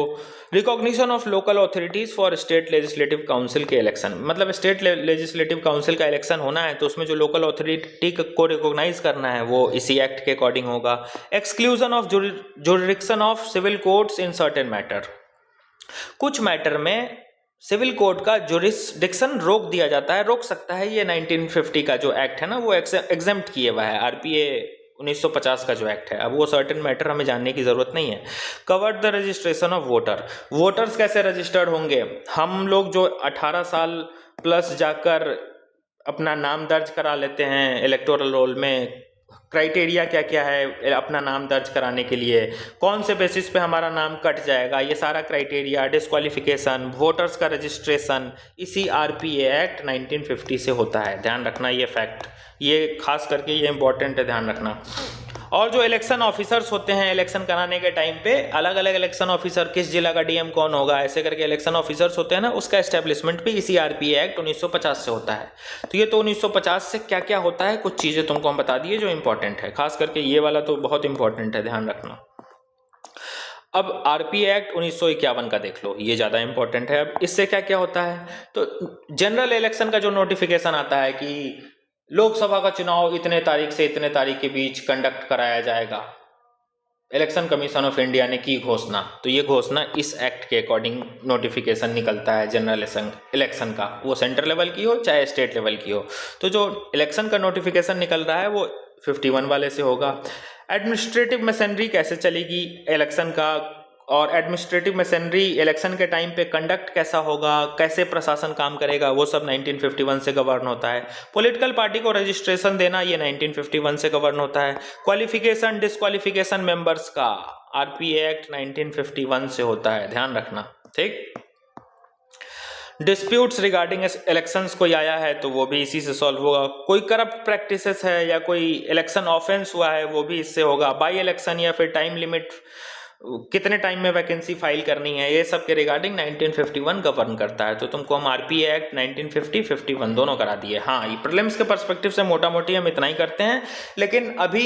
recognition of local authorities for state legislative council के इलेक्शन, मतलब स्टेट लेजिस्लेटिव काउंसिल का इलेक्शन होना है तो उसमें जो लोकल अथॉरिटी को रिकॉग्नाइज करना है वो इसी एक्ट के अकॉर्डिंग होगा। Exclusion of jurisdiction of civil courts in certain matter, कुछ मैटर में सिविल कोड का जुरिस्डिक्शन रोक दिया जाता है, रोक सकता है। ये 1950 का जो एक्ट है ना वो एग्जेम्प्ट किए हुआ है। आरपीए 1950 का जो एक्ट है, अब वो सर्टेन मैटर हमें जानने की ज़रूरत नहीं है। Covered the registration of voter, voters कैसे रजिस्टर्ड होंगे? हम लोग जो 18 साल प्लस जाकर अपना नाम दर्ज करा लेते हैं इलेक्टोरल रोल में, क्राइटेरिया क्या क्या है अपना नाम दर्ज कराने के लिए, कौन से बेसिस पे हमारा नाम कट जाएगा, ये सारा क्राइटेरिया, डिस्क्वालिफिकेशन, वोटर्स का रजिस्ट्रेशन, इसी आरपीए एक्ट 1950 से होता है। ध्यान रखना ये फैक्ट, ये खास करके ये इंपॉर्टेंट है, ध्यान रखना। और जो इलेक्शन ऑफिसर्स होते हैं इलेक्शन कराने के टाइम पे, अलग अलग इलेक्शन ऑफिसर, किस जिला का डीएम कौन होगा, ऐसे करके इलेक्शन ऑफिसर्स होते हैं ना, उसका एस्टेब्लिशमेंट भी इसी आरपीए एक्ट 1950 से होता है। तो ये तो 1950 से क्या क्या होता है, कुछ चीज़ें तुमको हम बता दिए जो इंपॉर्टेंट है, खास करके ये वाला तो बहुत इंपॉर्टेंट है, ध्यान रखना। अब आरपीए एक्ट 1951 का देख लो, ये ज़्यादा इंपॉर्टेंट है। अब इससे क्या क्या होता है, तो जनरल इलेक्शन का जो नोटिफिकेशन आता है कि लोकसभा का चुनाव इतने तारीख से इतने तारीख के बीच कंडक्ट कराया जाएगा, इलेक्शन कमीशन ऑफ इंडिया ने की घोषणा, तो ये घोषणा इस एक्ट के अकॉर्डिंग नोटिफिकेशन निकलता है जनरल इलेक्शन का, वो सेंट्रल लेवल की हो चाहे स्टेट लेवल की हो। तो जो इलेक्शन का नोटिफिकेशन निकल रहा है वो 51 वाले से होगा। एडमिनिस्ट्रेटिव मशीनरी कैसे चलेगी इलेक्शन का, और एडमिनिस्ट्रेटिव मशीनरी इलेक्शन के टाइम पे कंडक्ट कैसा होगा, कैसे प्रशासन काम करेगा, वो सब 1951 से गवर्न होता है। पॉलिटिकल पार्टी को रजिस्ट्रेशन देना, ये 1951 से गवर्न होता है। क्वालिफिकेशन डिस्क्वालिफिकेशन मेंबर्स का आरपीए एक्ट 1951 से होता है, ध्यान रखना, ठीक। डिस्प्यूट्स रिगार्डिंग इलेक्शंस कोई आया है तो वो भी इसी से सॉल्व होगा। कोई करप्ट प्रैक्टिसेस है या कोई इलेक्शन ऑफेंस हुआ है वो भी इससे होगा। बाई इलेक्शन या फिर टाइम लिमिट, कितने टाइम में वैकेंसी फाइल करनी है, ये सब के रिगार्डिंग 1951 गवर्न करता है। तो तुमको हम आरपीए एक्ट 1950-51 दोनों करा दिए। हाँ, ये प्रीलिम्स के पर्सपेक्टिव से मोटा मोटी हम इतना ही करते हैं, लेकिन अभी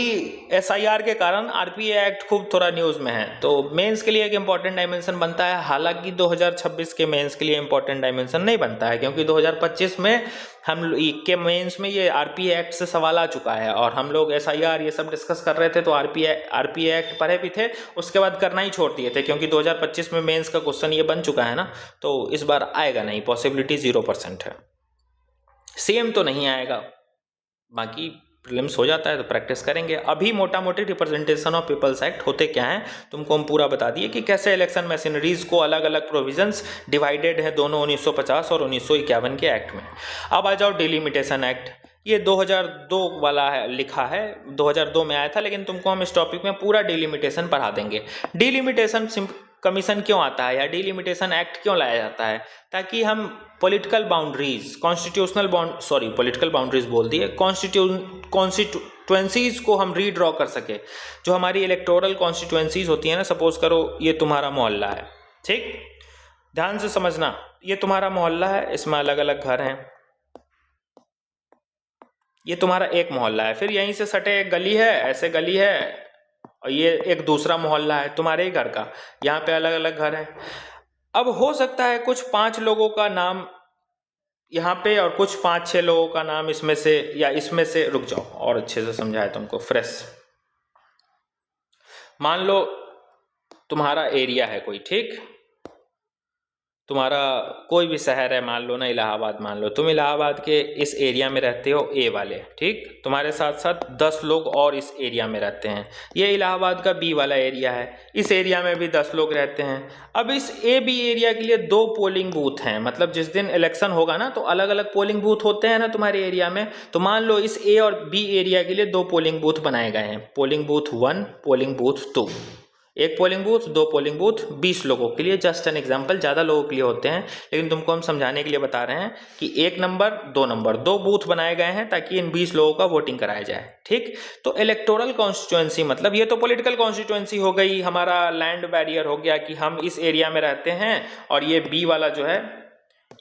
एसआईआर के कारण आरपीए एक्ट खूब थोड़ा न्यूज़ में है, तो मेंस के लिए एक इंपॉर्टेंट डायमेंशन बनता है। हालांकि 2026 के मेंस के लिए इंपॉर्टेंट डायमेंशन नहीं बनता है, क्योंकि 2025 में हम के मेंस में ये आरपीए एक्ट से सवाल आ चुका है, और हम लोग एसआईआर ये सब डिस्कस कर रहे थे तो आरपीए एक्ट पढ़े भी थे, उसके बाद करना ही छोड़ दिए थे, क्योंकि 2025 में मेंस का क्वेश्चन ये बन चुका है ना, तो इस बार आएगा नहीं, पॉसिबिलिटी 0% है। सेम तो नहीं आएगा, बाकी प्रीलिम्स हो जाता है तो प्रैक्टिस करेंगे। अभी मोटा मोटी रिप्रेजेंटेशन ऑफ पीपल्स एक्ट होते क्या हैं तुमको हम पूरा बता दिए कि कैसे इलेक्शन मशीनरीज को अलग अलग प्रोविजंस डिवाइडेड है दोनों 1950 और 1951 के एक्ट में। अब आ जाओ डिलिमिटेशन एक्ट, ये 2002 वाला है, लिखा है 2002 में आया था, लेकिन तुमको हम इस टॉपिक में पूरा डिलिमिटेशन पढ़ा देंगे। डिलिमिटेशन कमीशन क्यों आता है या डिलिमिटेशन एक्ट क्यों लाया जाता है, ताकि हम पॉलिटिकल बाउंड्रीज, पॉलिटिकल बाउंड्रीज बोल दिए, कॉन्स्टिट्यूएंसीज को हम रीड्रॉ कर सके। जो हमारी इलेक्टोरल कॉन्स्टिट्यूएंसीज होती है ना, सपोज करो ये तुम्हारा मोहल्ला है, ठीक, ध्यान से समझना, ये तुम्हारा मोहल्ला है, इसमें अलग अलग घर हैं, ये तुम्हारा एक मोहल्ला है, फिर यहीं से सटे एक गली है, ऐसे गली है, और ये एक दूसरा मोहल्ला है तुम्हारे ही घर का, यहाँ पे अलग अलग घर हैं। अब हो सकता है कुछ 5 लोगों का नाम यहाँ पे और कुछ 5-6 लोगों का नाम इसमें से, या इसमें से, रुक जाओ और अच्छे से समझाए तुमको फ्रेश। मान लो तुम्हारा एरिया है कोई, ठीक, तुम्हारा कोई भी शहर है, मान लो ना इलाहाबाद, मान लो तुम इलाहाबाद के इस एरिया में रहते हो, ए वाले, ठीक, तुम्हारे साथ साथ 10 लोग और इस एरिया में रहते हैं। ये इलाहाबाद का बी वाला एरिया है, इस एरिया में भी 10 लोग रहते हैं। अब इस ए बी एरिया के लिए 2 पोलिंग बूथ हैं, मतलब जिस दिन इलेक्शन होगा ना तो अलग अलग पोलिंग बूथ होते हैं ना तुम्हारे एरिया में, तो मान लो इस ए और बी एरिया के लिए 2 पोलिंग बूथ बनाए गए हैं, पोलिंग बूथ 1, पोलिंग बूथ 2, एक पोलिंग बूथ, 2 पोलिंग बूथ, 20 लोगों के लिए, जस्ट एन एग्जांपल, ज़्यादा लोगों के लिए होते हैं, लेकिन तुमको हम समझाने के लिए बता रहे हैं कि 1 नंबर 2 नंबर 2 बूथ बनाए गए हैं ताकि इन 20 लोगों का वोटिंग कराया जाए, ठीक। तो इलेक्टोरल कॉन्स्टिट्यूएंसी मतलब ये तो पॉलिटिकल कॉन्स्टिट्यूएंसी हो गई, हमारा लैंड बैरियर हो गया कि हम इस एरिया में रहते हैं और ये बी वाला जो है,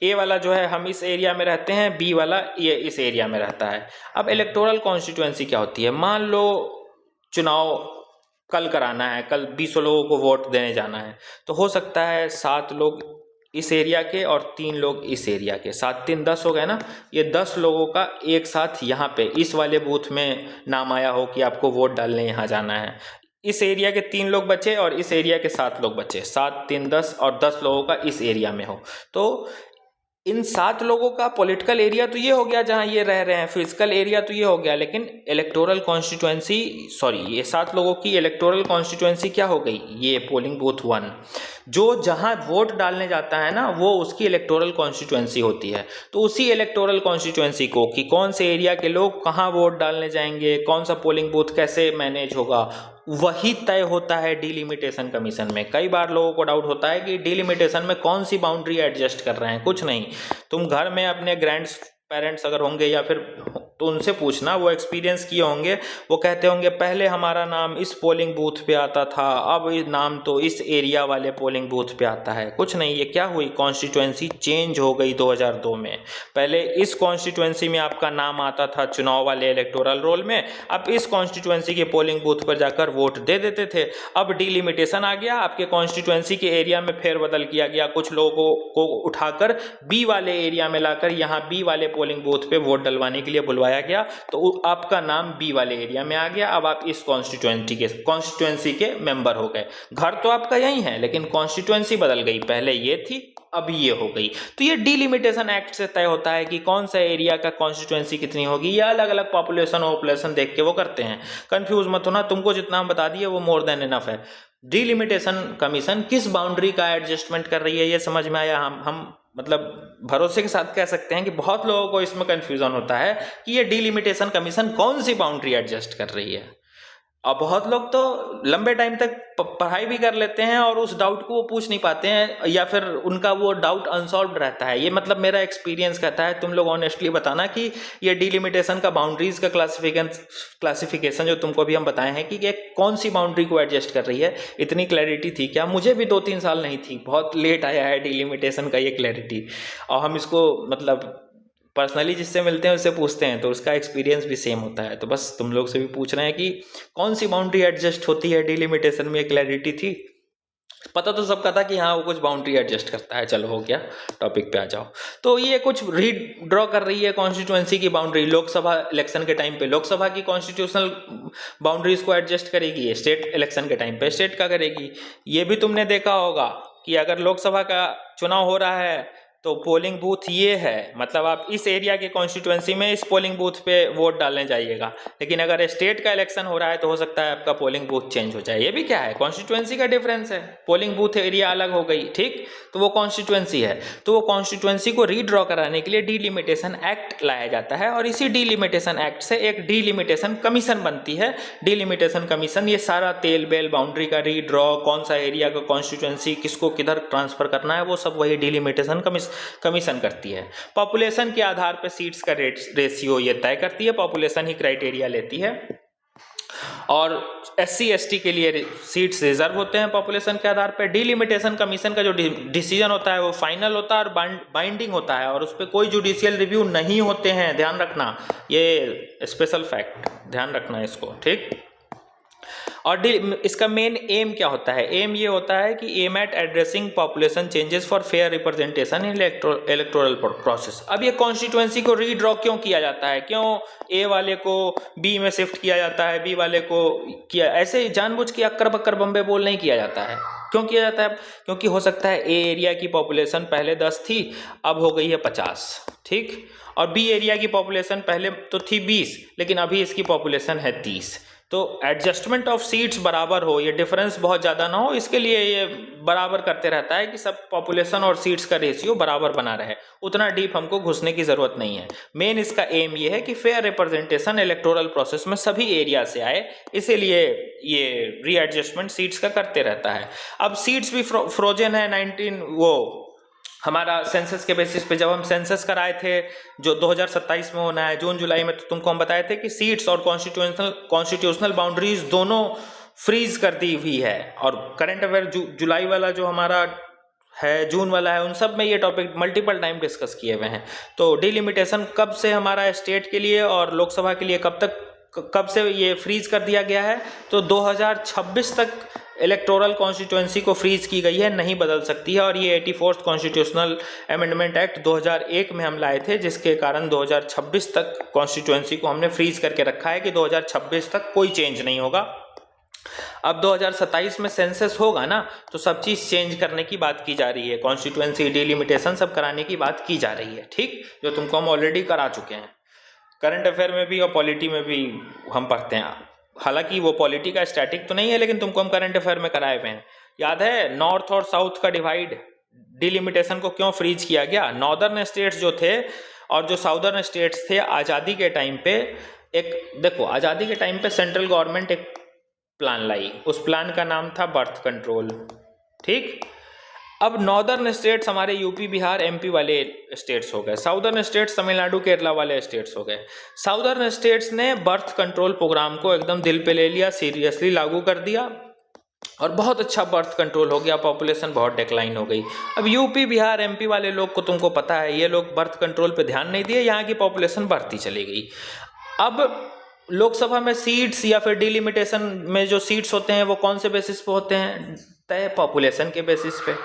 ए वाला जो है हम इस एरिया में रहते हैं, बी वाला ये इस एरिया में रहता है। अब इलेक्टोरल कॉन्स्टिट्यूएंसी क्या होती है, मान लो चुनाव कल कराना है, कल 20 लोगों को वोट देने जाना है, तो हो सकता है 7 लोग इस एरिया के और 3 लोग इस एरिया के, 7 3 10 हो गए ना, ये 10 लोगों का एक साथ यहाँ पे इस वाले बूथ में नाम आया हो कि आपको वोट डालने यहाँ जाना है, इस एरिया के 3 लोग बचे और इस एरिया के 7 लोग बचे, 7 3 10 और 10 लोगों का इस एरिया में हो, तो इन 7 लोगों का पॉलिटिकल एरिया तो ये हो गया जहां ये रह रहे हैं, फिजिकल एरिया तो ये हो गया, लेकिन इलेक्टोरल कॉन्स्टिट्यूएंसी ये 7 लोगों की इलेक्टोरल कॉन्स्टिट्यूएंसी क्या हो गई, ये पोलिंग बूथ 1 जो जहां वोट डालने जाता है ना, वो उसकी इलेक्टोरल कॉन्स्टिट्यूएंसी होती है। तो उसी इलेक्टोरल कॉन्स्टिट्यूएंसी को कि कौन से एरिया के लोग कहाँ वोट डालने जाएंगे, कौन सा पोलिंग बूथ कैसे मैनेज होगा, वही तय होता है डिलिमिटेशन कमीशन में। कई बार लोगों को डाउट होता है कि डिलिमिटेशन में कौन सी बाउंड्री एडजस्ट कर रहे हैं, कुछ नहीं। तुम घर में अपने ग्रैंड पेरेंट्स अगर होंगे या फिर तो उनसे पूछना, वो एक्सपीरियंस किए होंगे, वो कहते होंगे पहले हमारा नाम इस पोलिंग बूथ पे आता था, अब ये नाम तो इस एरिया वाले पोलिंग बूथ पे आता है। कुछ नहीं, ये क्या हुई, कॉन्स्टिट्यूएंसी चेंज हो गई 2002 में। पहले इस कॉन्स्टिट्यूएंसी में आपका नाम आता था चुनाव वाले इलेक्टोरल रोल में, अब इस कॉन्स्टिट्यूएंसी के पोलिंग बूथ पर जाकर वोट दे देते थे। अब डिलिमिटेशन आ गया, आपके कॉन्स्टिट्यूएंसी के एरिया में फेरबदल किया गया, कुछ लोगों को उठाकर बी वाले एरिया में लाकर यहाँ बी वाले पोलिंग बूथ पे वोट डलवाने के लिए बुलवाया गया, तो आपका नाम बी वाले एरिया में आ गया। अब आप इस कॉन्स्टिट्यूएंसी के मेंबर हो गए। घर तो आपका यही है, लेकिन कॉन्स्टिट्यूएंसी बदल गई, पहले ये थी अब ये हो गई। तो ये डिलिमिटेशन एक्ट से तय होता है कि कौन सा एरिया का कॉन्स्टिट्यूएंसी कितनी होगी। ये अलग अलग पॉपुलेशन देख के वो करते हैं। कंफ्यूज मत होना, तुमको जितना हम बता दिए वो मोर देन इनफ है। डिलिमिटेशन कमीशन किस बाउंड्री का एडजस्टमेंट कर रही है, ये समझ में आया। हम मतलब भरोसे के साथ कह सकते हैं कि बहुत लोगों को इसमें कंफ्यूजन होता है कि ये डिलिमिटेशन कमीशन कौन सी बाउंड्री एडजस्ट कर रही है। और बहुत लोग तो लंबे टाइम तक पढ़ाई भी कर लेते हैं और उस डाउट को वो पूछ नहीं पाते हैं, या फिर उनका वो डाउट अनसॉल्व्ड रहता है। ये मतलब मेरा एक्सपीरियंस कहता है, तुम लोग ऑनेस्टली बताना कि ये डिलिमिटेशन का बाउंड्रीज का क्लासिफिकेशन जो तुमको भी हम बताए हैं कि ये कौन सी बाउंड्री को एडजस्ट कर रही है, इतनी क्लैरिटी थी क्या? मुझे भी 2-3 साल नहीं थी, बहुत लेट आया है डिलिमिटेशन का ये क्लैरिटी। और हम इसको मतलब पर्सनली जिससे मिलते हैं उससे पूछते हैं तो उसका एक्सपीरियंस भी सेम होता है। तो बस तुम लोग से भी पूछ रहे हैं कि कौन सी बाउंड्री एडजस्ट होती है डिलिमिटेशन में, क्लैरिटी थी। पता तो सबका था कि हाँ वो कुछ बाउंड्री एडजस्ट करता है। चलो हो गया, टॉपिक पे आ जाओ। तो ये कुछ रीड्रॉ कर रही है कॉन्स्टिट्यूएंसी की बाउंड्री। लोकसभा इलेक्शन के टाइम पे लोकसभा की कॉन्स्टिट्यूशनल बाउंड्रीज को एडजस्ट करेगी, स्टेट इलेक्शन के टाइम पे स्टेट का करेगी। ये भी तुमने देखा होगा कि अगर लोकसभा का चुनाव हो रहा है तो पोलिंग बूथ ये है, मतलब आप इस एरिया के कॉन्स्टिट्यूएंसी में इस पोलिंग बूथ पे वोट डालने जाइएगा। लेकिन अगर स्टेट का इलेक्शन हो रहा है तो हो सकता है आपका पोलिंग बूथ चेंज हो जाए। ये भी क्या है, कॉन्स्टिट्यूएंसी का डिफरेंस है। पोलिंग बूथ एरिया अलग हो गई, ठीक, तो वो कॉन्स्टिट्यूएंसी है। तो वो कॉन्स्टिट्यूएंसी को रीड्रॉ कराने के लिए डिलिमिटेशन एक्ट लाया जाता है और इसी डिलिमिटेशन एक्ट से एक डिलिमिटेशन कमीशन बनती है। डिलिमिटेशन कमीशन ये सारा तेल बेल बाउंड्री का रीड्रॉ, कौन सा एरिया का कॉन्स्टिट्यूएंसी किसको किधर ट्रांसफर करना है, वो सब वही डिलिमिटेशन कमीशन करती है। पॉपुलेशन के आधार पर सीट्स का रेशियो ये तय करती है, पॉपुलेशन ही क्राइटेरिया लेती है। और SC ST के लिए सीट्स रिजर्व होते हैं पॉपुलेशन के आधार पर। डिलिमिटेशन कमीशन का जो डिसीजन होता है वो फाइनल होता है और बाइंडिंग होता है और उस पर कोई जुडिशियल रिव्यू नहीं होते हैं, ध्यान रखना, ये स्पेशल फैक्ट, ध्यान रखना इसको, ठीक। और इसका मेन एम क्या होता है? एम ये होता है कि aim at addressing population changes for fair representation in electoral process. अब ये कॉन्स्टिट्यूएंसी को रीड्रॉ क्यों किया जाता है, क्यों ए वाले को बी में शिफ्ट किया जाता है, बी वाले को किया, ऐसे जानबूझ के अक्कर बक्कर बम्बे बोल नहीं किया जाता है। क्यों किया जाता है? क्योंकि हो सकता है ए एरिया की पॉपुलेशन पहले 10 थी, अब हो गई है 50, ठीक, और बी एरिया की पॉपुलेशन पहले तो थी 20, लेकिन अभी इसकी पॉपुलेशन है 30। तो एडजस्टमेंट ऑफ सीट्स बराबर हो, ये डिफरेंस बहुत ज़्यादा ना हो, इसके लिए ये बराबर करते रहता है कि सब पॉपुलेशन और सीट्स का रेशियो बराबर बना रहे। उतना डीप हमको घुसने की ज़रूरत नहीं है। मेन इसका एम ये है कि फेयर रिप्रेजेंटेशन इलेक्टोरल प्रोसेस में सभी एरिया से आए, इसीलिए ये रीएडजस्टमेंट सीट्स का करते रहता है। अब सीट्स भी फ्रोजन है। हमारा सेंसस के बेसिस पे जब हम सेंसस कराए थे जो 2027 में होना है जून जुलाई में, तो तुमको हम बताए थे कि सीट्स और कॉन्स्टिट्यूशनल बाउंड्रीज दोनों फ्रीज कर दी हुई है। और करंट अफेयर जुलाई वाला जो हमारा है, जून वाला है, उन सब में ये टॉपिक मल्टीपल टाइम डिस्कस किए हुए हैं। तो डिलिमिटेशन कब से हमारा स्टेट के लिए और लोकसभा के लिए कब से ये फ्रीज कर दिया गया है, तो 2026 तक इलेक्टोरल कॉन्स्टिट्यूएंसी को फ्रीज की गई है, नहीं बदल सकती है। और ये 84th कॉन्स्टिट्यूशनल अमेंडमेंट एक्ट 2001 में हम लाए थे, जिसके कारण 2026 तक कॉन्स्टिट्यूएंसी को हमने फ्रीज करके रखा है कि 2026 तक कोई चेंज नहीं होगा। अब 2027 में सेंसस होगा ना, तो सब चीज़ चेंज करने की बात की जा रही है, कॉन्स्टिट्यूएंसी डिलिमिटेशन सब कराने की बात की जा रही है, ठीक, जो तुमको हम ऑलरेडी करा चुके हैं। करंट अफेयर में भी और पॉलिटी में भी हम पढ़ते हैं, हालांकि वो पॉलिटी का स्टैटिक तो नहीं है, लेकिन तुमको हम करंट अफेयर में कराए हुए हैं। याद है नॉर्थ और साउथ का डिवाइड, डिलिमिटेशन को क्यों फ्रीज किया गया? नॉर्दर्न स्टेट्स जो थे और जो साउदर्न स्टेट्स थे, आज़ादी के टाइम पे एक, देखो आज़ादी के टाइम पे सेंट्रल गवर्नमेंट एक प्लान लाई, उस प्लान का नाम था बर्थ कंट्रोल, ठीक। अब नॉर्दर्न स्टेट्स हमारे यूपी बिहार एमपी वाले स्टेट्स हो गए, साउदर्न स्टेट्स तमिलनाडु केरला वाले स्टेट्स हो गए। साउदर्न स्टेट्स ने बर्थ कंट्रोल प्रोग्राम को एकदम दिल पे ले लिया, सीरियसली लागू कर दिया और बहुत अच्छा बर्थ कंट्रोल हो गया, पॉपुलेशन बहुत डिक्लाइन हो गई। अब यूपी बिहार एमपी वाले लोग को तुमको पता है, ये लोग बर्थ कंट्रोल पे ध्यान नहीं दिए, यहाँ की पॉपुलेशन बढ़ती चली गई। अब लोकसभा में सीट्स या फिर डिलिमिटेशन में जो सीट्स होते हैं वो कौन से बेसिस पे होते हैं? तय पॉपुलेशन के बेसिस पे।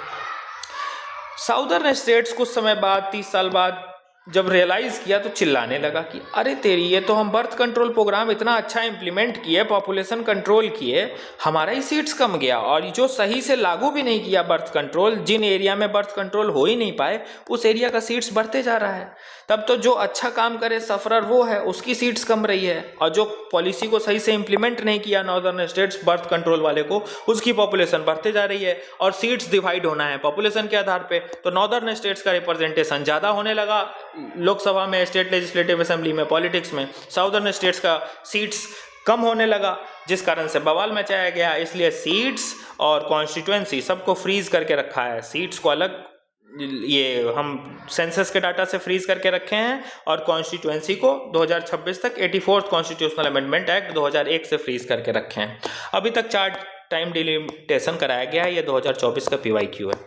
साउदर्न स्टेट्स कुछ समय बाद 30 साल बाद जब रियलाइज किया तो चिल्लाने लगा कि अरे तेरी, ये तो हम बर्थ कंट्रोल प्रोग्राम इतना अच्छा इंप्लीमेंट किए, पॉपुलेशन कंट्रोल किए, हमारा ही सीट्स कम गया, और जो सही से लागू भी नहीं किया बर्थ कंट्रोल, जिन एरिया में बर्थ कंट्रोल हो ही नहीं पाए उस एरिया का सीट्स बढ़ते जा रहा है। तब तो जो अच्छा काम करे सफरर वो है, उसकी सीट्स कम रही है, और जो पॉलिसी को सही से इंप्लीमेंट नहीं किया नॉर्दर्न स्टेट्स बर्थ कंट्रोल वाले को, उसकी पॉपुलेशन बढ़ते जा रही है और सीट्स डिवाइड होना है पॉपुलेशन के आधार पे। तो नॉर्दर्न स्टेट्स का रिप्रेजेंटेशन ज़्यादा होने लगा लोकसभा में, स्टेट लेजिस्लेटिव असेंबली में, पॉलिटिक्स में। साउदर्न स्टेट्स का सीट्स कम होने लगा, जिस कारण से बवाल मचाया गया। इसलिए सीट्स और कॉन्स्टिट्यूएंसी सबको फ्रीज करके रखा है, सीट्स को अलग ये हम सेंसस के डाटा से फ्रीज करके रखे हैं और कॉन्स्टिट्यूएंसी को 2026 तक 84th कॉन्स्टिट्यूशनल अमेंडमेंट एक्ट 2001 से फ्रीज करके रखे हैं। अभी तक 4 टाइम डिलिमिटेशन कराया गया है, ये 2024 का PYQ है,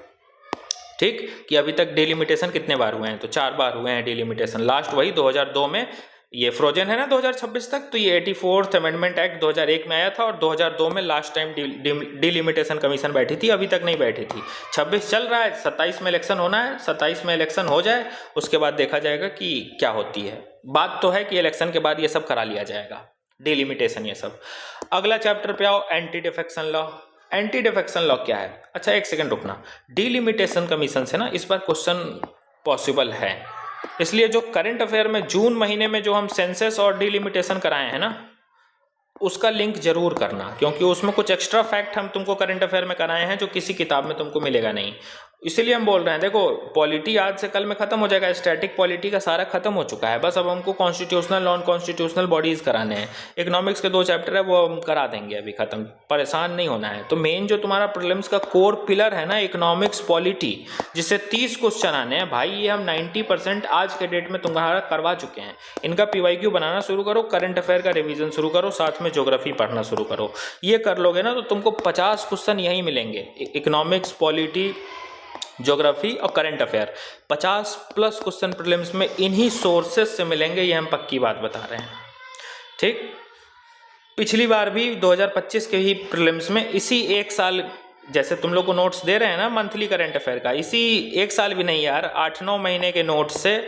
ठीक, कि अभी तक डिलिमिटेशन कितने बार हुए हैं? तो 4 बार हुए हैं डिलिमिटेशन। लास्ट वही 2002 में, ये फ्रोजन है ना 2026 तक, तो ये 84th अमेंडमेंट एक्ट 2001 में आया था और 2002 में लास्ट टाइम डिलिमिटेशन कमीशन बैठी थी, अभी तक नहीं बैठी थी। 26 चल रहा है, 27 में इलेक्शन होना है, 27 में इलेक्शन हो जाए उसके बाद देखा जाएगा कि क्या होती है। बात तो है कि इलेक्शन के बाद ये सब करा लिया जाएगा, डिलिमिटेशन ये सब। अगला चैप्टर पे आओ, anti defection law. Anti defection law क्या है? अच्छा एक सेकंड रुकना, डिलिमिटेशन कमीशन से ना इस बार क्वेश्चन पॉसिबल है, इसलिए जो करंट अफेयर में जून महीने में जो हम सेंसस और डिलिमिटेशन कराए हैं ना, उसका लिंक जरूर करना, क्योंकि उसमें कुछ एक्स्ट्रा फैक्ट हम तुमको करंट अफेयर में कराए हैं जो किसी किताब में तुमको मिलेगा नहीं। इसीलिए हम बोल रहे हैं, देखो पॉलिटी आज से कल में खत्म हो जाएगा, स्टैटिक पॉलिटी का सारा खत्म हो चुका है, बस अब हमको कॉन्स्टिट्यूशनल नॉन कॉन्स्टिट्यूशनल बॉडीज कराने हैं। इकोनॉमिक्स के 2 चैप्टर है वो हम करा देंगे अभी खत्म, परेशान नहीं होना है। तो मेन जो तुम्हारा प्रीलिम्स का कोर पिलर है ना, इकोनॉमिक्स पॉलिटी, जिससे 30 क्वेश्चन आने हैं भाई, ये हम 90% आज के डेट में तुम्हारा करवा चुके हैं। इनका PYQ बनाना शुरू करो, करंट अफेयर का रिविजन शुरू करो, साथ में ज्योग्राफी पढ़ना शुरू करो। ये कर लोगे ना तो तुमको 50 क्वेश्चन यही मिलेंगे, इकोनॉमिक्स, पॉलिटी, ज्योग्राफी और करंट अफेयर। 50+ क्वेश्चन प्रीलिम्स में इन्हीं सोर्सेस से मिलेंगे, ये हम पक्की बात बता रहे हैं, ठीक। पिछली बार भी 2025 के ही प्रीलिम्स में इसी एक साल, जैसे तुम लोग को नोट्स दे रहे हैं ना मंथली करंट अफेयर का, इसी एक साल भी नहीं यार, 8-9 महीने के नोट्स से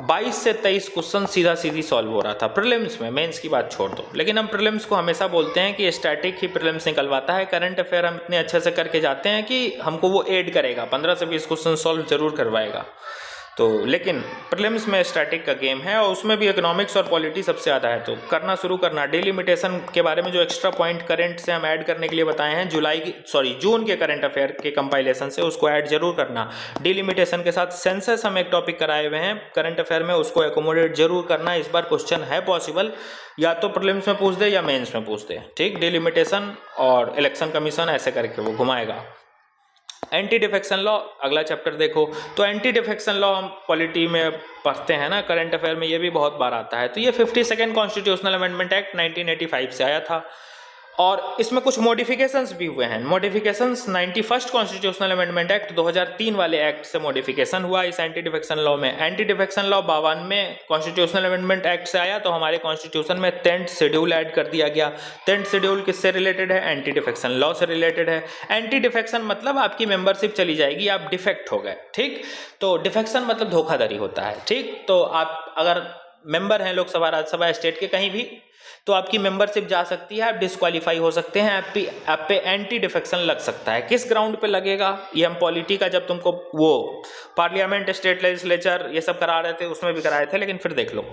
22 से 23 क्वेश्चन सीधा सीधी सॉल्व हो रहा था प्रीलिम्स में। मेंस की बात छोड़ दो, लेकिन हम प्रीलिम्स को हमेशा बोलते हैं कि स्टैटिक ही प्रीलिम्स निकलवाता है, करंट अफेयर हम इतने अच्छे से करके जाते हैं कि हमको वो ऐड करेगा, 15 से 20 क्वेश्चन सॉल्व जरूर करवाएगा। तो लेकिन प्रीलिम्स में स्टैटिक का गेम है और उसमें भी इकोनॉमिक्स और पॉलिटी सबसे ज़्यादा है, तो करना शुरू करना। डिलिमिटेशन के बारे में जो एक्स्ट्रा पॉइंट करंट से हम ऐड करने के लिए बताए हैं, जून के करंट अफेयर के कंपाइलेशन से, उसको ऐड जरूर करना। डिलिमिटेशन के साथ सेंसस हम एक टॉपिक कराए हुए हैं करंट अफेयर में, उसको एकोमोडेट जरूर करना। इस बार क्वेश्चन है पॉसिबल, या तो प्रीलिम्स में पूछ दे या मेन्स में पूछ दे, ठीक। डिलिमिटेशन और इलेक्शन कमीशन ऐसे करके वो घुमाएगा। एंटी डिफेक्शन लॉ अगला चैप्टर देखो, तो एंटी डिफेक्शन लॉ हम पॉलिटी में पढ़ते हैं ना, करंट अफेयर में ये भी बहुत बार आता है। तो ये 52nd कॉन्स्टिट्यूशनल अमेंडमेंट एक्ट 1985 से आया था और इसमें कुछ मॉडिफिकेशंस भी हुए हैं। Modifications 91st constitutional amendment act 2003 वाले एक्ट से मॉडिफिकेशन हुआ इस एंटी डिफेक्शन लॉ में। Anti defection law 52 constitutional amendment act से आया, तो हमारे कॉन्स्टिट्यूशन में 10th शेड्यूल ऐड कर दिया गया। 10th शेड्यूल किससे रिलेटेड है? एंटी डिफेक्शन लॉ से रिलेटेड है। एंटी डिफेक्शन मतलब आपकी मेंबरशिप चली जाएगी, आप डिफेक्ट हो गए, ठीक। तो डिफेक्शन मतलब धोखाधड़ी होता है, ठीक। तो आप अगर मेंबर हैं लोकसभा राज्यसभा स्टेट के कहीं भी, तो आपकी मेंबरशिप जा सकती है, आप डिस्क्वालीफाई हो सकते हैं, आप पे एंटी डिफेक्शन लग सकता है। किस ग्राउंड पे लगेगा, ये हम पॉलिटी का जब तुमको वो पार्लियामेंट स्टेट लेजिस्लेचर ये सब करा रहे थे उसमें भी कराए थे, लेकिन फिर देख लो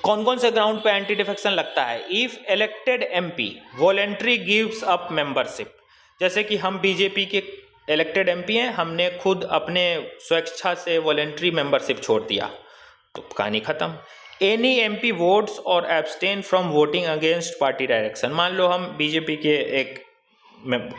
कौन कौन से ग्राउंड पे एंटी डिफेक्शन लगता है। If elected MP voluntary gives up membership, जैसे कि हम बीजेपी के इलेक्टेड एमपी हैं, हमने खुद अपने स्वेच्छा से वॉलेंट्री मेंबरशिप छोड़ दिया तो कहानी खत्म। एनी एमपी वोट्स और abstain from voting against party direction, मान लो हम बीजेपी के एक